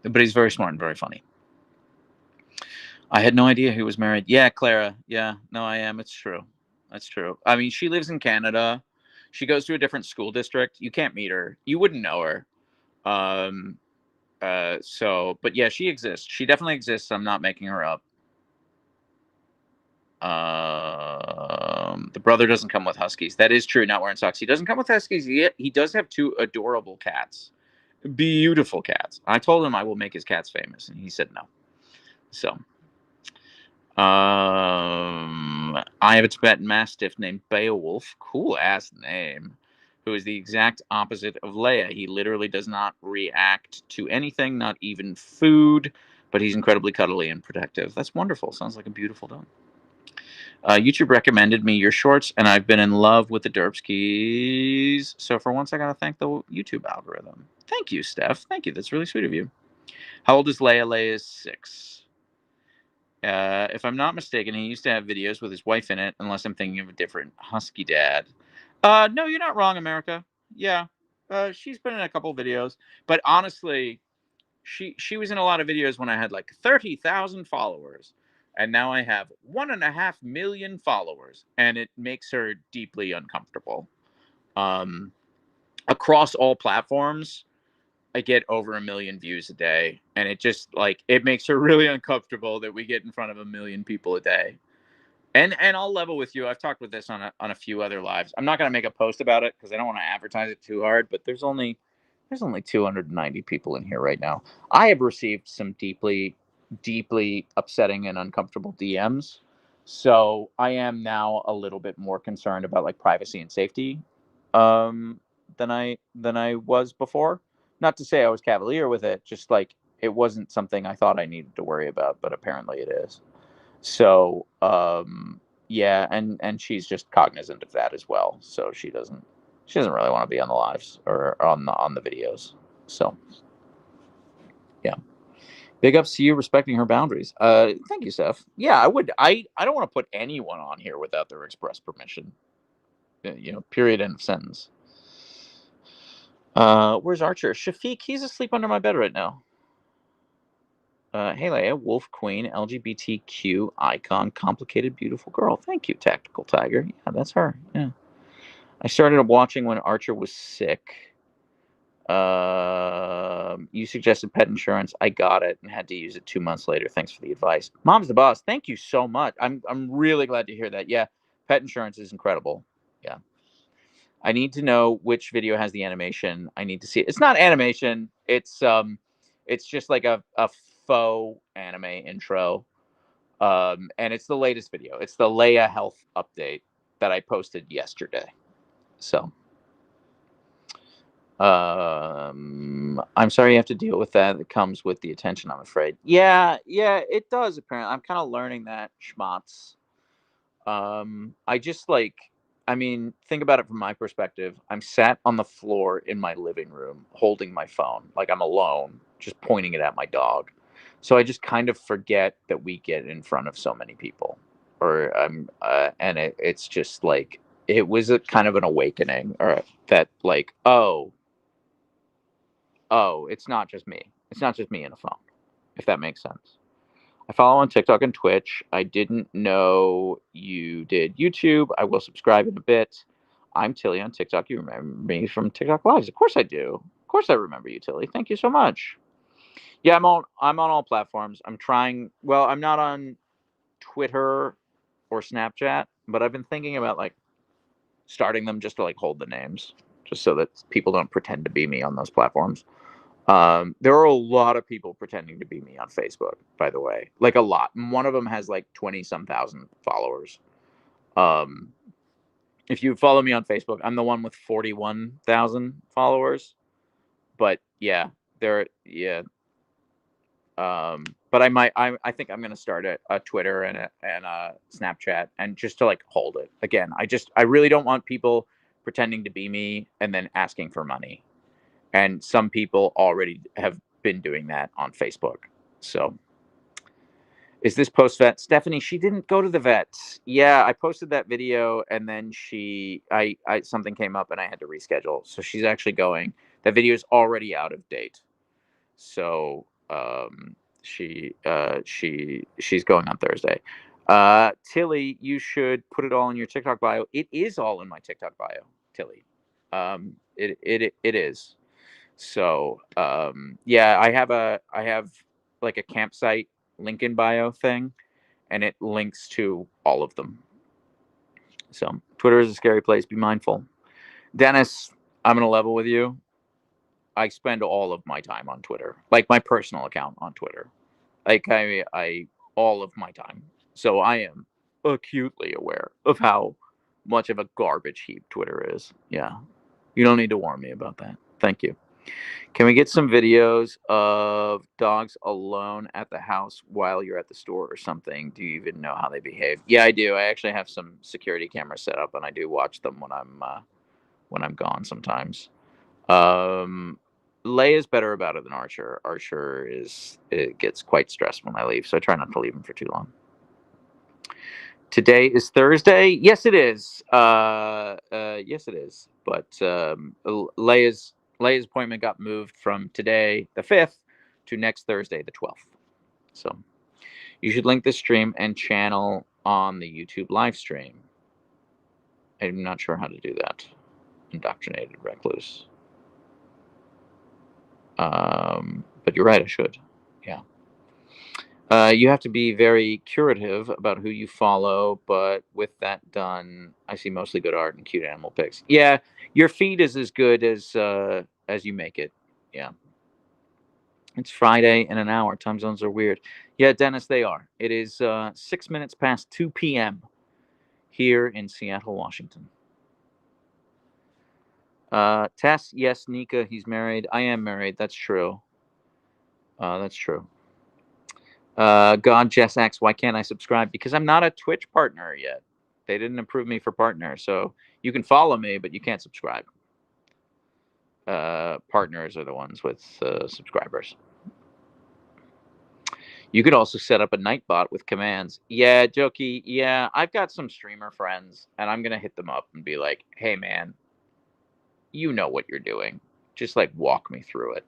But he's very smart and very funny. I had no idea he was married. Yeah, Clara. Yeah, no, I am. It's true. That's true. I mean, she lives in Canada. She goes to a different school district. You can't meet her. You wouldn't know her. But yeah, she exists. She definitely exists. I'm not making her up. The brother doesn't come with Huskies. That is true. Not wearing socks. He doesn't come with Huskies yet. He does have 2 adorable cats. Beautiful cats. I told him I will make his cats famous, and he said no. So, I have a Tibetan Mastiff named Beowulf. Cool ass name. Who is the exact opposite of Leia. He literally does not react to anything, not even food, but he's incredibly cuddly and protective. That's wonderful. Sounds like a beautiful dog. YouTube recommended me your shorts, and I've been in love with the Derpskis. So for once, I gotta thank the YouTube algorithm. Thank you, Steph. Thank you. That's really sweet of you. How old is Leia? Leia is 6. If I'm not mistaken, he used to have videos with his wife in it, unless I'm thinking of a different Husky dad. No, you're not wrong, America. Yeah, she's been in a couple videos, but honestly, she was in a lot of videos when I had like 30,000 followers, and now I have 1.5 million followers, and it makes her deeply uncomfortable. Across all platforms, I get over 1 million views a day, and it just, like, it makes her really uncomfortable that we get in front of 1 million people a day. And I'll level with you. I've talked with this on a few other lives. I'm not going to make a post about it because I don't want to advertise it too hard, but there's only 290 people in here right now. I have received some deeply upsetting and uncomfortable DMs. So I am now a little bit more concerned about, like, privacy and safety than I was before. Not to say I was cavalier with it, just like it wasn't something I thought I needed to worry about, but apparently it is. So yeah, and she's just cognizant of that as well. So she doesn't really want to be on the lives or on the videos. So yeah. Big ups to you respecting her boundaries. Thank you, Steph. Yeah, I would. I don't want to put anyone on here without their express permission. Period. End of sentence. Where's Archer? Shafiq, he's asleep under my bed right now. Hey Leia, Wolf Queen, LGBTQ icon, complicated, beautiful girl. Thank you, Tactical Tiger. Yeah, that's her. Yeah. I started watching when Archer was sick. You suggested pet insurance. I got it and had to use it 2 months later. Thanks for the advice. Mom's the boss. Thank you so much. I'm really glad to hear that. Yeah, pet insurance is incredible. Yeah. I need to know which video has the animation. I need to see it. It's not animation. It's just like a faux anime intro. And it's the latest video. It's the Leia health update that I posted yesterday. So I'm sorry you have to deal with that. It comes with the attention, I'm afraid. Yeah, it does, apparently. I'm kind of learning that, schmatz. I just think about it from my perspective. I'm sat on the floor in my living room holding my phone, like I'm alone, just pointing it at my dog. So I just kind of forget that we get in front of so many people, and it's just like it was a kind of an awakening, or that like, it's not just me. It's not just me in a phone, if that makes sense. I follow on TikTok and Twitch. I didn't know you did YouTube. I will subscribe in a bit. I'm Tilly on TikTok. You remember me from TikTok Lives. Of course I do. Of course I remember you, Tilly. Thank you so much. Yeah, I'm on all platforms. I'm trying. Well, I'm not on Twitter or Snapchat, but I've been thinking about like starting them just to like hold the names, just so that people don't pretend to be me on those platforms. There are a lot of people pretending to be me on Facebook, by the way, like a lot. And one of them has like 20 some thousand followers. Um, if you follow me on Facebook, I'm the one with 41,000 followers. But yeah, yeah. But I think I'm gonna start a Twitter and a Snapchat, and just to like hold it again. I really don't want people pretending to be me and then asking for money. And some people already have been doing that on Facebook. So, is this post vet? Stephanie, she didn't go to the vet. Yeah, I posted that video, and then I something came up and I had to reschedule. So she's actually going. That video is already out of date. So she's going on Thursday. Tilly, you should put it all in your TikTok bio. It is all in my TikTok bio, Tilly. It is. So yeah, I have like a campsite link in bio thing, and it links to all of them. So Twitter is a scary place. Be mindful. Dennis, I'm gonna level with you. I spend all of my time on Twitter, like my personal account on Twitter. Like I all of my time. So I am acutely aware of how much of a garbage heap Twitter is. Yeah. You don't need to warn me about that. Thank you. Can we get some videos of dogs alone at the house while you're at the store or something? Do you even know how they behave? Yeah, I do. I actually have some security cameras set up, and I do watch them when I'm gone sometimes. Um, Leia's better about it than Archer. It gets quite stressed when I leave, so I try not to leave him for too long. Today is Thursday. Yes, it is. Yes, it is. But Leia's appointment got moved from today, the 5th, to next Thursday, the 12th. So you should link this stream and channel on the YouTube live stream. I'm not sure how to do that. Indoctrinated recluse. But you're right, I should. Yeah. You have to be very curative about who you follow, but with that done, I see mostly good art and cute animal pics. Yeah, your feed is as good as you make it. Yeah. It's Friday in an hour. Time zones are weird. Yeah, Dennis, they are. It is 6 minutes past 2 p.m. here in Seattle, Washington. Tess, yes, Nika, he's married. I am married. That's true. That's true. God, Jess X, why can't I subscribe? Because I'm not a Twitch partner yet. They didn't approve me for partner. So you can follow me, but you can't subscribe. Partners are the ones with subscribers. You could also set up a Nightbot with commands. Yeah, Jokey, yeah, I've got some streamer friends, and I'm going to hit them up and be like, hey, man, you know what you're doing. Just, like, walk me through it.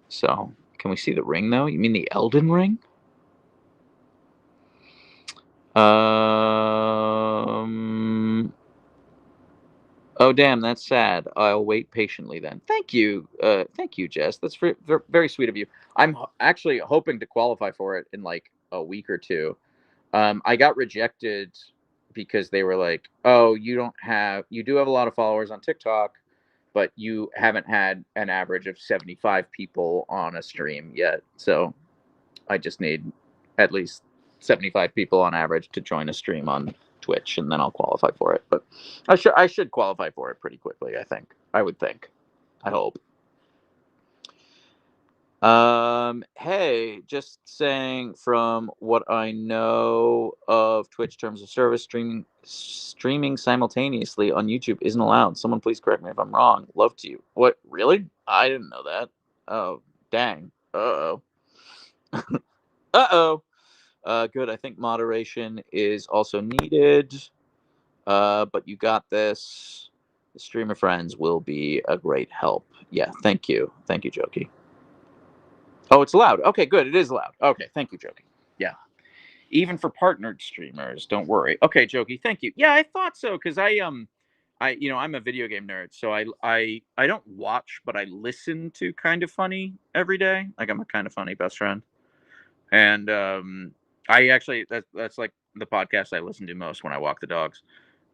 So, can we see the ring, though? You mean the Elden Ring? Oh, damn, that's sad. I'll wait patiently then. Thank you, Jess. That's very sweet of you. I'm actually hoping to qualify for it in like a week or two. I got rejected because they were like, "Oh, you do have a lot of followers on TikTok, but you haven't had an average of 75 people on a stream yet. So I just need at least 75 people on average to join a stream on Twitch, and then I'll qualify for it. But I should qualify for it pretty quickly. I think. I would think. I hope. Hey, just saying from what I know of Twitch terms of service, streaming simultaneously on YouTube isn't allowed. Someone please correct me if I'm wrong. Love to you. What? Really? I didn't know that. Oh, dang. Uh-oh. Uh-oh. Good. I think moderation is also needed. But you got this. The streamer friends will be a great help. Yeah, thank you. Thank you, Jokey. Oh, it's loud. Okay, good. It is loud. Okay, thank you, Jokey. Yeah. Even for partnered streamers, don't worry. Okay, Jokey, thank you. Yeah, I thought so because I'm a video game nerd, so I don't watch, but I listen to Kind of Funny every day. Like I'm a Kind of Funny best friend, and I actually that's like the podcast I listen to most when I walk the dogs,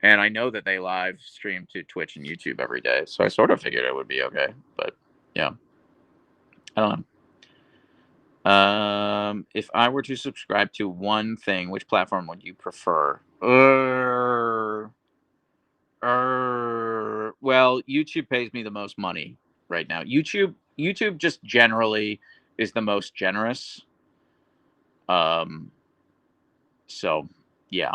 and I know that they live stream to Twitch and YouTube every day, so I sort of figured it would be okay, but yeah, I don't know. If I were to subscribe to one thing, which platform would you prefer? Well, YouTube pays me the most money right now. YouTube just generally is the most generous. Um, so yeah.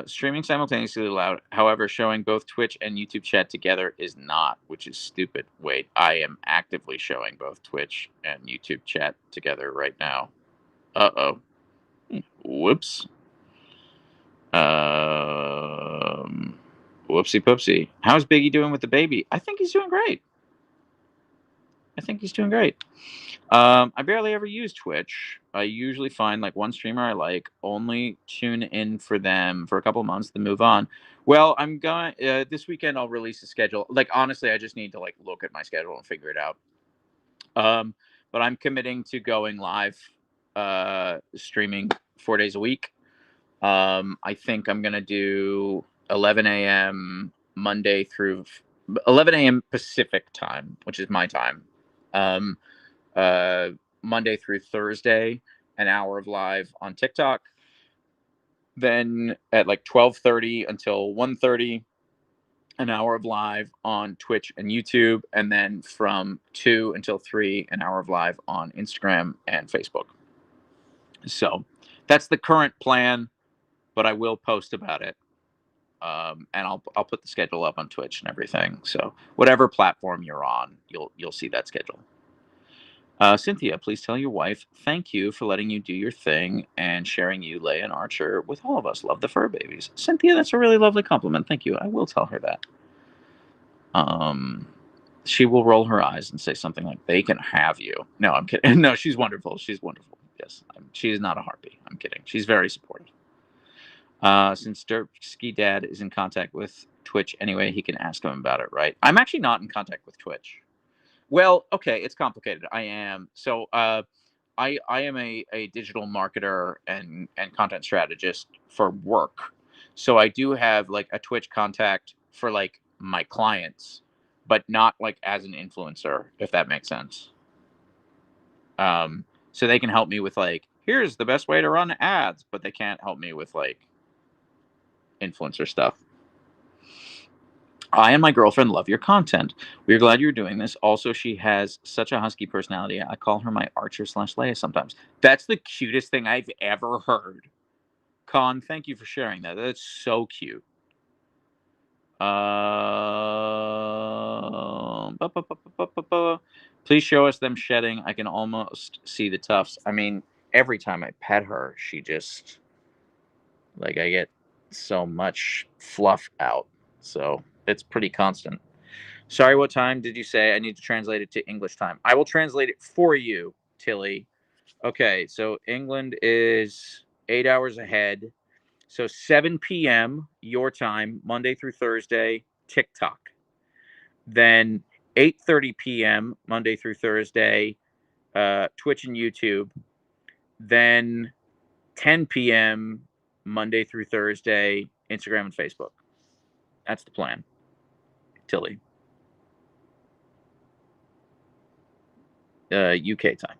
Streaming simultaneously allowed. However, showing both Twitch and YouTube chat together is not, which is stupid. Wait, I am actively showing both Twitch and YouTube chat together right now. Uh-oh. Whoops. Whoopsie poopsie. How's Biggie doing with the baby? I think he's doing great. I barely ever use Twitch. I usually find like one streamer I like, only tune in for them for a couple months, then move on. Well, I'm going this weekend. I'll release a schedule. Like honestly, I just need to like look at my schedule and figure it out. But I'm committing to going live, streaming 4 days a week. I think I'm gonna do 11 a.m. Monday through 11 a.m. Pacific time, which is my time. Um, Monday through Thursday, an hour of live on TikTok. Then at like 12:30 until 1:30, an hour of live on Twitch and YouTube, and then from 2 until 3, an hour of live on Instagram and Facebook. So that's the current plan, but I will post about it. And I'll put the schedule up on Twitch and everything. So whatever platform you're on, you'll see that schedule. Cynthia, please tell your wife thank you for letting you do your thing and sharing you, Leia, and Archer with all of us. Love the fur babies. Cynthia, that's a really lovely compliment. Thank you. I will tell her that. She will roll her eyes and say something like, "They can have you." No, I'm kidding. No, she's wonderful. She's wonderful. Yes, she is not a harpy. I'm kidding. She's very supportive. Since Derpsky Dad is in contact with Twitch anyway, he can ask him about it, right? I'm actually not in contact with Twitch. Well, okay, it's complicated. I am. So I am a digital marketer and content strategist for work. So I do have like a Twitch contact for like my clients, but not like as an influencer, if that makes sense. So they can help me with like, here's the best way to run ads, but they can't help me with like influencer stuff. I and my girlfriend love your content. We're glad you're doing this. Also, she has such a husky personality. I call her my Archer / Leia sometimes. That's the cutest thing I've ever heard. Con, thank you for sharing that. That's so cute. Please show us them shedding. I can almost see the tufts. I mean, every time I pet her, she just, like, I get so much fluff out. So it's pretty constant. Sorry, what time did you say? I need to translate it to English time. I will translate it for you, Tilly. Okay, so England is 8 hours ahead. So 7 p.m. your time, Monday through Thursday, TikTok. Then 8:30 p.m. Monday through Thursday, Twitch and YouTube. Then 10 p.m. Monday through Thursday, Instagram and Facebook. That's the plan. Tilly. UK time.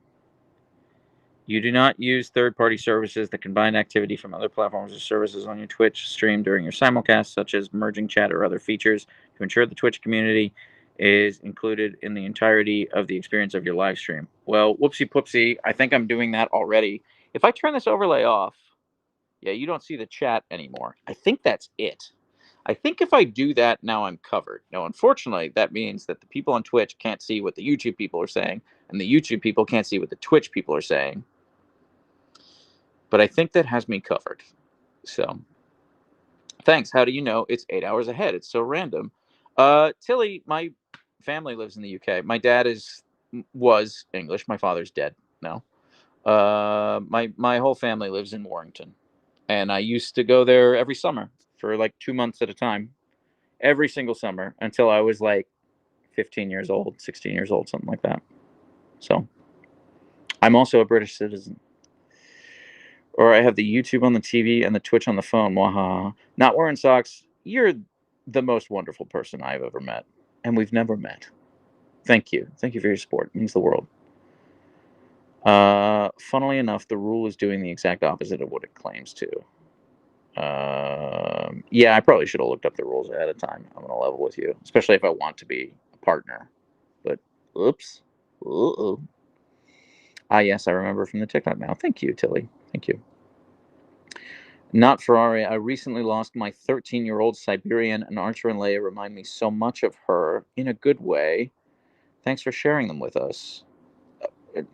You do not use third-party services that combine activity from other platforms or services on your Twitch stream during your simulcast, such as merging chat or other features, to ensure the Twitch community is included in the entirety of the experience of your live stream. Well, whoopsie poopsie, I think I'm doing that already. If I turn this overlay off, yeah, you don't see the chat anymore. I think that's it. I think if I do that, now I'm covered. Now, unfortunately, that means that the people on Twitch can't see what the YouTube people are saying, and the YouTube people can't see what the Twitch people are saying. But I think that has me covered. So, thanks. How do you know it's 8 hours ahead? It's so random. Tilly, my family lives in the UK. My dad was English. My father's dead now. My whole family lives in Warrington, and I used to go there every summer for like 2 months at a time, every single summer until I was like 15 years old, 16 years old, something like that. So, I'm also a British citizen. Or I have the YouTube on the TV and the Twitch on the phone. Wahaha. Not wearing socks. You're the most wonderful person I've ever met. And we've never met. Thank you. Thank you for your support. It means the world. Funnily enough, the rule is doing the exact opposite of what it claims to. Yeah, I probably should have looked up the rules ahead of time. I'm going to level with you. Especially if I want to be a partner. But, oops. Uh-oh. Ah, yes, I remember from the TikTok now. Thank you, Tilly. Thank you. Not Ferrari. I recently lost my 13-year-old Siberian, and Archer and Leia remind me so much of her in a good way. Thanks for sharing them with us.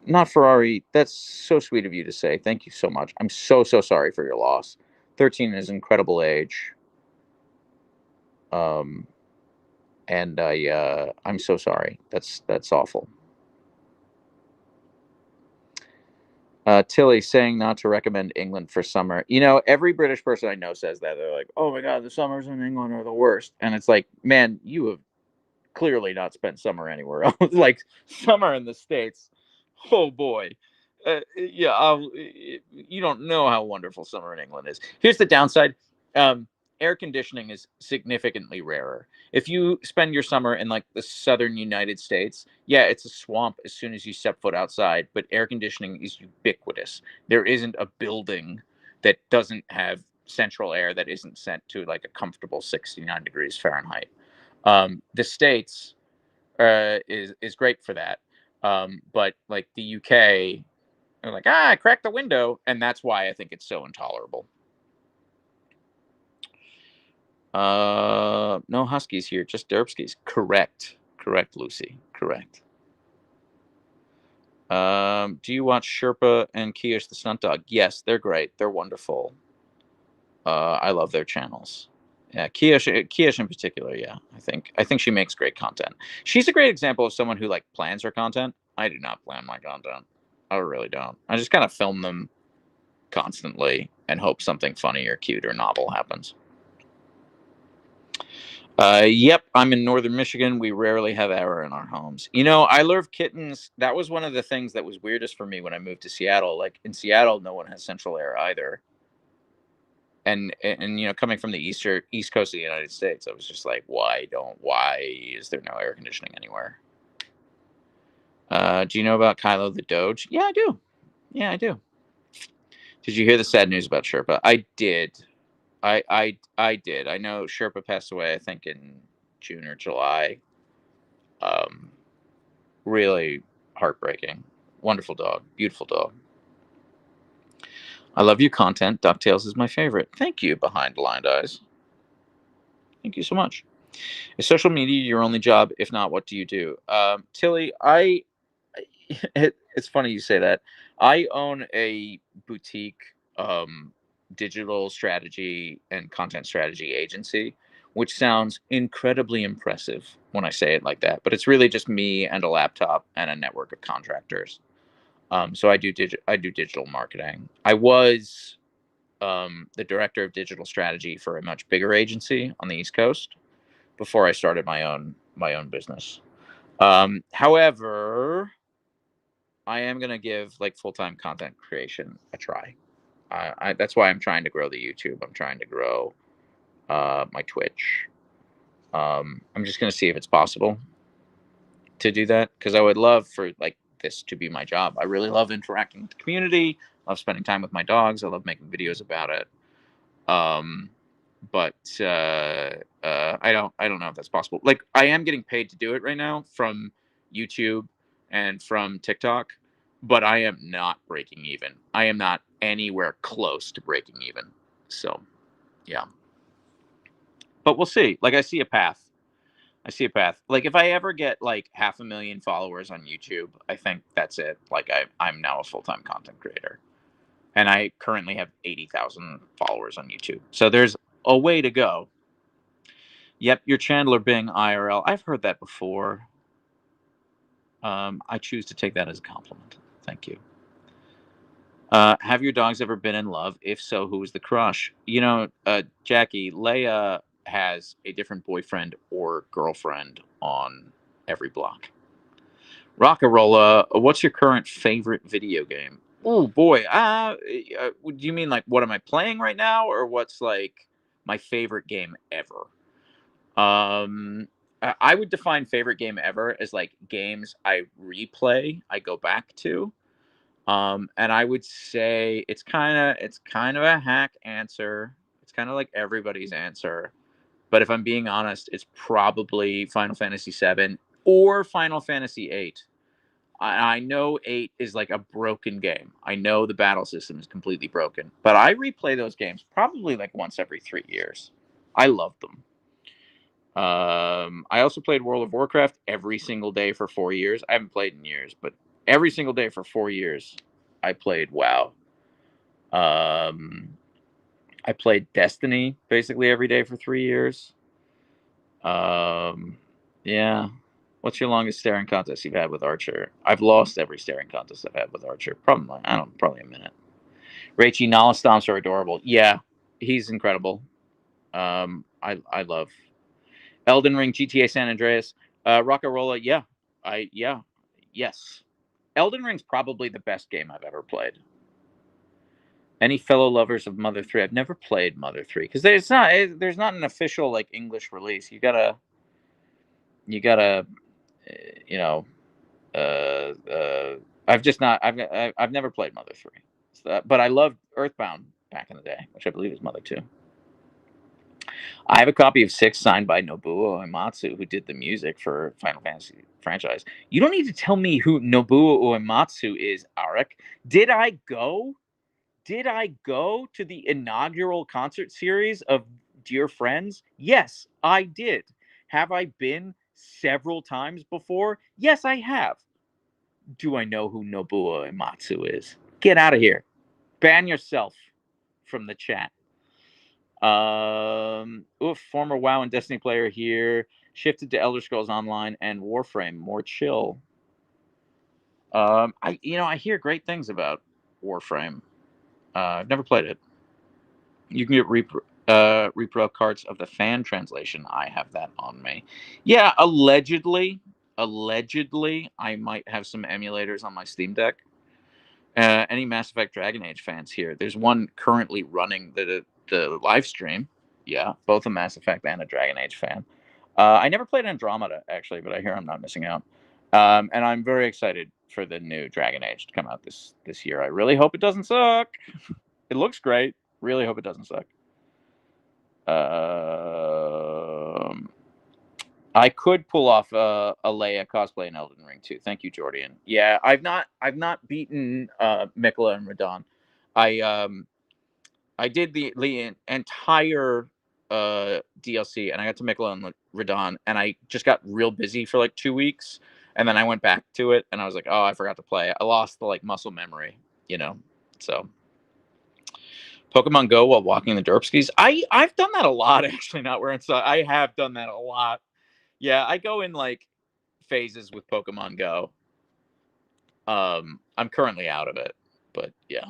Not Ferrari. That's so sweet of you to say. Thank you so much. I'm so sorry for your loss. 13 is an incredible age. And I'm so sorry. That's awful. Tilly saying not to recommend England for summer. You know, every British person I know says that. They're like, oh my God, the summers in England are the worst. And it's like, man, you have clearly not spent summer anywhere else. Like, summer in the States, oh boy. You don't know how wonderful summer in England is. Here's the downside. Air conditioning is significantly rarer. If you spend your summer in like the southern United States, yeah, it's a swamp as soon as you step foot outside, but air conditioning is ubiquitous. There isn't a building that doesn't have central air that isn't sent to like a comfortable 69 degrees Fahrenheit. The States is great for that. But like the UK, they're like, I cracked the window, and that's why I think it's so intolerable. No Huskies here, just Derpskis. Correct, Lucy. Correct. Do you watch Sherpa and Kiosh the Stunt Dog? Yes, they're great. They're wonderful. I love their channels. Yeah, Kiosh in particular. Yeah, I think she makes great content. She's a great example of someone who like plans her content. I do not plan my content. I really don't. I just kind of film them constantly and hope something funny or cute or novel happens. Yep, I'm in northern Michigan. We rarely have air in our homes. You know, I love kittens. That was one of the things that was weirdest for me when I moved to Seattle. Like in Seattle, no one has central air either. And you know, coming from the east coast of the United States, I was just like, why is there no air conditioning anywhere? Do you know about Kylo the Doge? Yeah, I do. Yeah, I do. Did you hear the sad news about Sherpa? I did. I did. I know Sherpa passed away, I think in June or July. Really heartbreaking. Wonderful dog. Beautiful dog. I love your content. DuckTales is my favorite. Thank you, Behind Blind Eyes. Thank you so much. Is social media your only job? If not, what do you do? Tilly, it's funny you say that. I own a boutique digital strategy and content strategy agency, which sounds incredibly impressive when I say it like that. But it's really just me and a laptop and a network of contractors. So I do digital marketing. I was the director of digital strategy for a much bigger agency on the East Coast before I started my own business. However, I am gonna give like full time content creation a try. That's why I'm trying to grow the YouTube. I'm trying to grow my Twitch. I'm just gonna see if it's possible to do that because I would love for like this to be my job. I really love interacting with the community. I love spending time with my dogs. I love making videos about it. Um, but I don't know if that's possible. Like I am getting paid to do it right now from YouTube and from TikTok, but I am not breaking even. I am not anywhere close to breaking even. So yeah, but we'll see. Like I see a path. I see a path. Like if I ever get like 500,000 followers on YouTube, I think that's it. Like I'm now a full time content creator, and I currently have 80,000 followers on YouTube. So there's a way to go. Yep, your Chandler Bing IRL. I've heard that before. I choose to take that as a compliment. Thank you. Have your dogs ever been in love? If so, who was the crush? You know, Jackie, Leia has a different boyfriend or girlfriend on every block. Rockarola, what's your current favorite video game? Oh boy, do you mean like what am I playing right now, or what's like my favorite game ever? I would define favorite game ever as like games I replay, I go back to. And I would say it's kind of a hack answer. It's kind of like everybody's answer. But if I'm being honest, it's probably Final Fantasy VII or Final Fantasy VIII. I know 8 is like a broken game. I know the battle system is completely broken, but I replay those games probably like once every 3 years. I love them. I also played World of Warcraft every single day for 4 years. I haven't played in years, but every single day for 4 years, I played WoW. I played Destiny basically every day for 3 years. Yeah. What's your longest staring contest you've had with Archer? I've lost every staring contest I've had with Archer. Probably, I don't know, probably a minute. Raichi, Nala Stomps are adorable. Yeah, he's incredible. I love Elden Ring, GTA San Andreas, Rockarola. Yeah, yes. Elden Ring's probably the best game I've ever played. Any fellow lovers of Mother 3? I've never played Mother 3 because there's not an official like English release. You gotta you know I've just not I've never played Mother 3. So, but I loved Earthbound back in the day, which I believe is Mother 2. I have a copy of 6 signed by Nobuo Uematsu, who did the music for Final Fantasy franchise. You don't need to tell me who Nobuo Uematsu is, Arik. Did I go? Did I go to the inaugural concert series of Dear Friends? Yes, I did. Have I been several times before? Yes, I have. Do I know who Nobuo Uematsu is? Get out of here. Ban yourself from the chat. Former WoW and Destiny player here. Shifted to Elder Scrolls Online and Warframe. More chill. I hear great things about Warframe. I've never played it. You can get repro cards of the fan translation. I have that on me. Yeah, allegedly, I might have some emulators on my Steam Deck. Any Mass Effect Dragon Age fans here? There's one currently running the live stream. Yeah, both a Mass Effect and a Dragon Age fan. I never played Andromeda actually, but I hear I'm not missing out. And I'm very excited for the new Dragon Age to come out this year. I really hope it doesn't suck. It looks great. Really hope it doesn't suck. I could pull off a Leia cosplay in Elden Ring too. Thank you, Jordan. Yeah, I've not beaten Mikola and Radon. I did the entire DLC, and I got to Mikla and Radon, and I just got real busy for like 2 weeks, and then I went back to it, and I was like, oh, I forgot to play. I lost the like muscle memory, you know. So Pokemon Go while walking the Derpskis. I've done that a lot actually. Not wearing so I have done that a lot. Yeah, I go in like phases with Pokemon Go. I'm currently out of it, but yeah.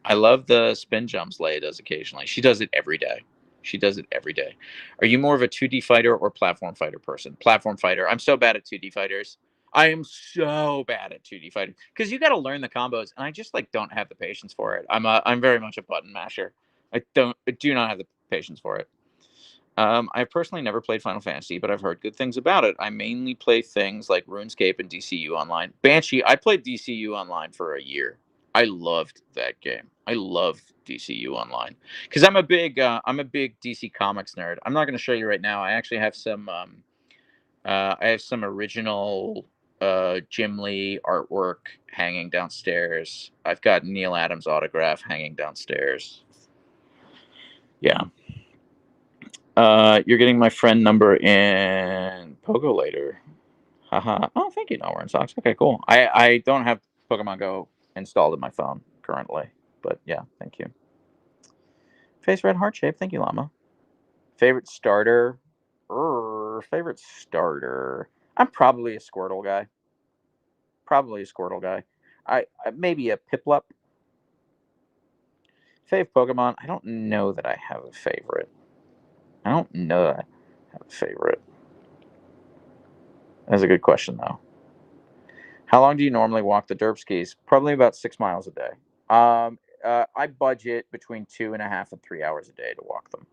I love the spin jumps Leia does occasionally. She does it every day. She does it every day. Are you more of a 2D fighter or platform fighter person? Platform fighter. I'm so bad at 2D fighters. I am so bad at 2D fighting because you got to learn the combos, and I just like don't have the patience for it. I'm very much a button masher. I do not have the patience for it. I've personally never played Final Fantasy, but I've heard good things about it. I mainly play things like RuneScape and DCU Online. Banshee, I played DCU Online for a year. I loved that game. I love DCU Online because I'm a big DC Comics nerd. I'm not going to show you right now. I actually have some original Jim Lee artwork hanging downstairs. I've got Neil Adams autograph hanging downstairs. Yeah. You're getting my friend number in Pogo later. Haha. Oh, thank you, No Wearing Socks. Okay, cool. I don't have Pokemon Go installed in my phone currently, but yeah, thank you. Face red heart shape. Thank you, Llama. Favorite starter. Favorite starter. I'm probably a Squirtle guy. Probably a Squirtle guy. I maybe a Piplup. Fave Pokemon. I don't know that I have a favorite. I don't know that I have a favorite. That's a good question, though. How long do you normally walk the Derpskis? Probably about 6 miles a day. I budget between 2.5 and 3 hours a day to walk them.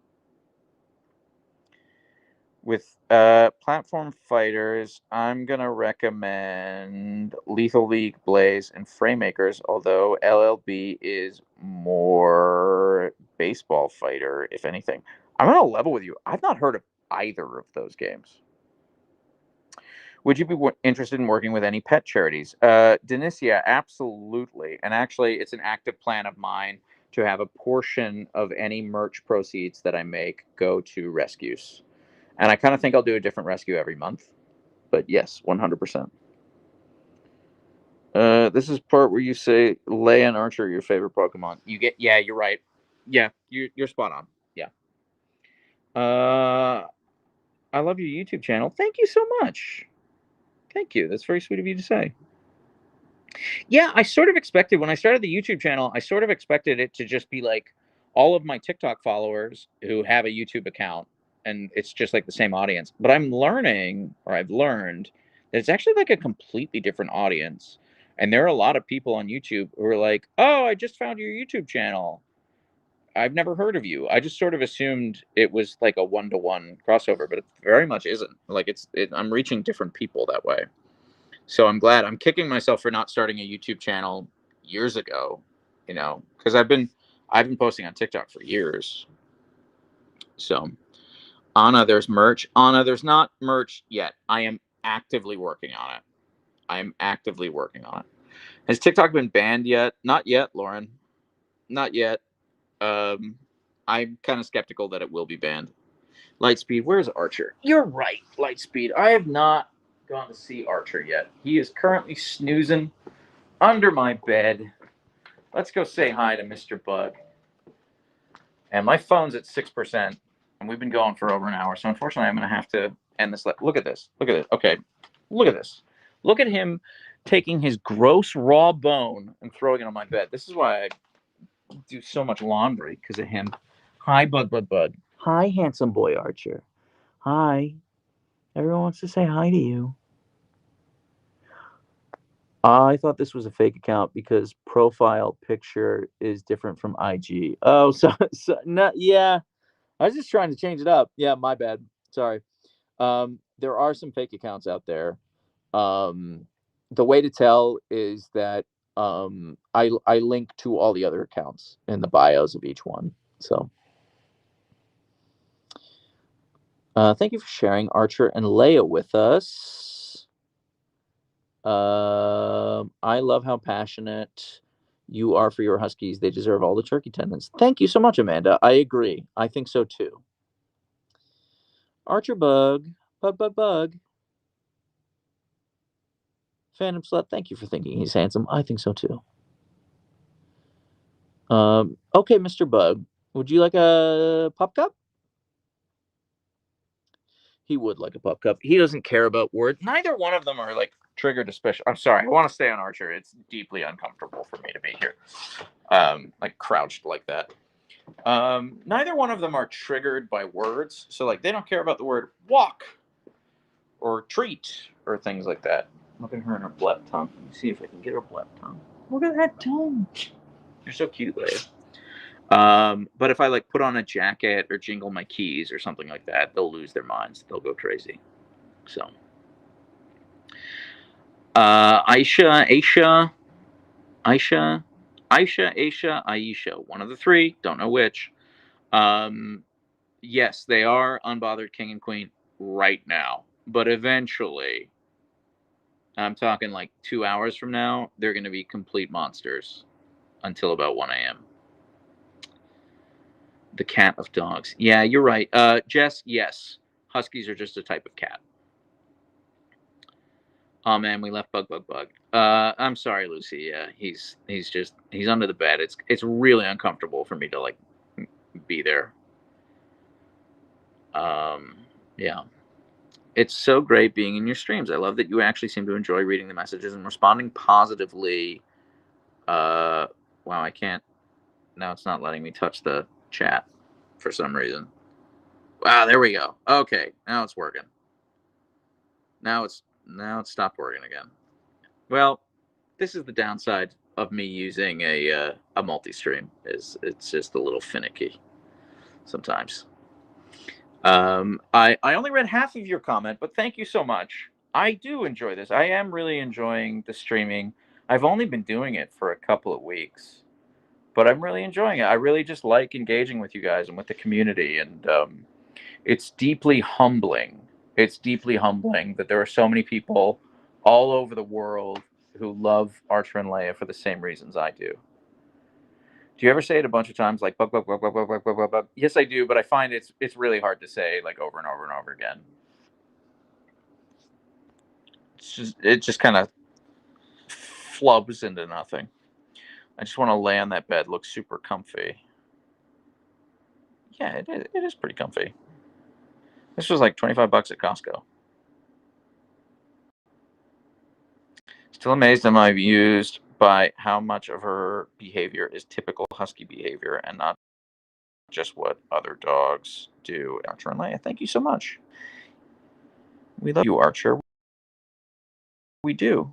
With platform fighters, I'm gonna recommend Lethal League, Blaze, and Framemakers. Although LLB is more baseball fighter, if anything. I'm gonna level with you. I've not heard of either of those games. Would you be interested in working with any pet charities? Denicia, absolutely. And actually, it's an active plan of mine to have a portion of any merch proceeds that I make go to rescues. And I kind of think I'll do a different rescue every month. But yes, 100%. This is part where you say Leia and Archer are your favorite Pokemon. Yeah, you're right. Yeah, you're spot on. Yeah. I love your YouTube channel. Thank you so much. Thank you. That's very sweet of you to say. Yeah, I sort of expected when I started the YouTube channel, I sort of expected it to just be like all of my TikTok followers who have a YouTube account and it's just like the same audience. But I've learned that it's actually like a completely different audience. And there are a lot of people on YouTube who are like, "Oh, I just found your YouTube channel. I've never heard of you." I just sort of assumed it was like a one-to-one crossover, but it very much isn't. Like I'm reaching different people that way. So I'm glad. I'm kicking myself for not starting a YouTube channel years ago, because I've been posting on TikTok for years. So Anna, there's merch. Anna, there's not merch yet. I am actively working on it. Has TikTok been banned yet? Not yet, Lauren. Not yet. I'm kind of skeptical that it will be banned. Lightspeed, where's Archer? You're right, Lightspeed. I have not gone to see Archer yet. He is currently snoozing under my bed. Let's go say hi to Mr. Bug. And my phone's at 6%, and we've been going for over an hour. So unfortunately, I'm going to have to end this. Look at this. Look at it. Okay. Look at this. Look at him taking his gross raw bone and throwing it on my bed. This is why I do so much laundry, because of him. Hi, Bug. Hi, handsome boy Archer. Hi. Everyone wants to say hi to you. I thought this was a fake account because profile picture is different from IG. Oh, so no, yeah. I was just trying to change it up. Yeah, my bad. Sorry. There are some fake accounts out there. The way to tell is that I link to all the other accounts in the bios of each one. So thank you for sharing Archer and Leia with us. I love how passionate You are for your Huskies. They deserve all the turkey tendons. Thank you so much, Amanda. I agree. I think so too. Archer Bug. Bug. Phantom Slut, thank you for thinking he's handsome. I think so too. Okay, Mr. Bug. Would you like a pup cup? He would like a pup cup. He doesn't care about words. Neither one of them are like triggered especially. I'm sorry. I want to stay on Archer. It's deeply uncomfortable for me to be here. Like crouched like that. Neither one of them are triggered by words. So like they don't care about the word walk or treat or things like that. Look at her and her blep tongue. Let me see if I can get her blep tongue. Look at that tongue. You're so cute, Leia. But if I like put on a jacket or jingle my keys or something like that, they'll lose their minds. They'll go crazy. So, Aisha, one of the three. Don't know which. Yes, they are unbothered king and queen right now, but eventually, I'm talking like 2 hours from now, they're going to be complete monsters until about 1 a.m. The cat of dogs. Yeah, you're right. Jess, yes. Huskies are just a type of cat. Oh man, we left Bug. I'm sorry, Lucy. Yeah, he's under the bed. It's really uncomfortable for me to like be there. Yeah. It's so great being in your streams. I love that you actually seem to enjoy reading the messages and responding positively. Wow, I can't. Now it's not letting me touch the chat for some reason. Wow, there we go. Okay, now it's working. Now it's stopped working again. Well, this is the downside of me using a multi-stream. Is it's just a little finicky sometimes. I only read half of your comment, but thank you so much. I do enjoy this. I am really enjoying the streaming. I've only been doing it for a couple of weeks, but I'm really enjoying it. I really just like engaging with you guys and with the community, and it's deeply humbling. It's deeply humbling that there are so many people all over the world who love Archer and Leia for the same reasons I do. Do you ever say it a bunch of times, like bug, bug, bug, bug, bug, bug, bug, bug, bug? Yes, I do, but I find it's really hard to say like over and over and over again. It just kind of flubs into nothing. I just want to lay on that bed, look super comfy. Yeah, it is pretty comfy. This was like $25 at Costco. Still amazed am I used by how much of her behavior is typical Husky behavior and not just what other dogs do. Archer and Leia, thank you so much. We love you, Archer. We do.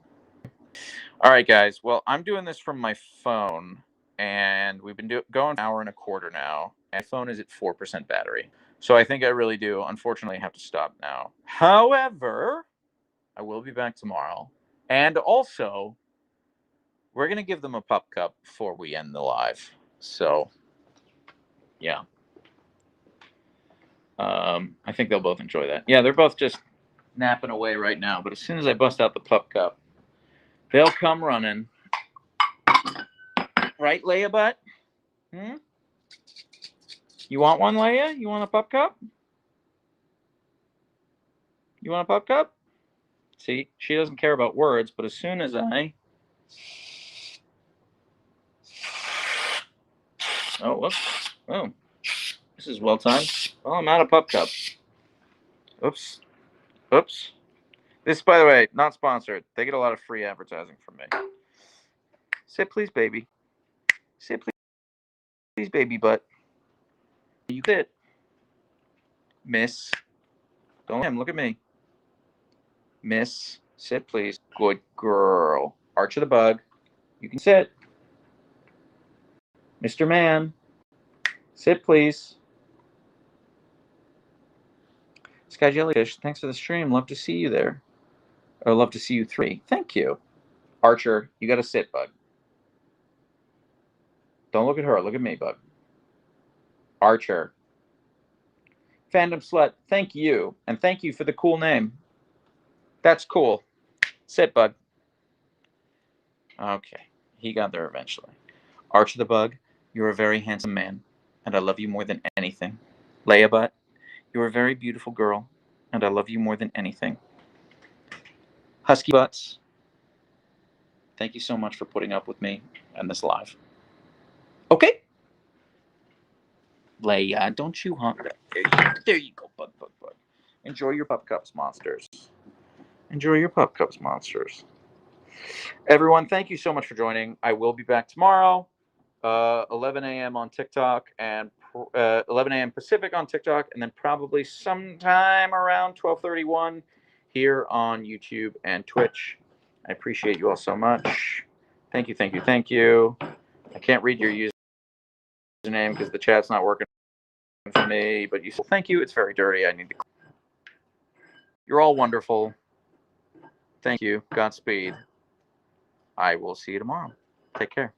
All right, guys. Well, I'm doing this from my phone, and we've been going an hour and a quarter now. My phone is at 4% battery. So I think I really do, unfortunately, have to stop now. However, I will be back tomorrow. And also, we're going to give them a pup cup before we end the live. So, yeah. I think they'll both enjoy that. Yeah, they're both just napping away right now. But as soon as I bust out the pup cup, they'll come running. Right, Leia Butt? Hmm? You want one, Leia? You want a pup cup? You want a pup cup? See, she doesn't care about words, but as soon as I... Oh, whoops. Oh, this is well timed. Oh, I'm out of pup cup. Oops. Oops. This, by the way, not sponsored. They get a lot of free advertising from me. Sit, please, baby. Sit, please, baby butt. You sit. Miss. Don't look at me. Miss. Sit, please. Good girl. Archer the bug. You can sit. Mr. Man. Sit, please. Sky Jellyfish, thanks for the stream. Love to see you there. Or love to see you three. Thank you. Archer, you got to sit, bud. Don't look at her. Look at me, bud. Archer. Fandom Slut, thank you. And thank you for the cool name. That's cool. Sit, bud. Okay. He got there eventually. Archer the Bug, you're a very handsome man, and I love you more than anything. Leia Butt, you're a very beautiful girl, and I love you more than anything. Husky Butts, thank you so much for putting up with me and this live. Okay. Leia, don't you hunt. There you go, Bug. Enjoy your pup cups, monsters. Enjoy your pup cups, monsters. Everyone, thank you so much for joining. I will be back tomorrow, 11 a.m. on TikTok and 11 a.m. Pacific on TikTok, and then probably sometime around 12:31 here on YouTube and Twitch. I appreciate you all so much. Thank you. I can't read your username because the chat's not working for me, but you still thank you. It's very dirty. I need to. You're all wonderful. Thank you. Godspeed. I will see you tomorrow. Take care.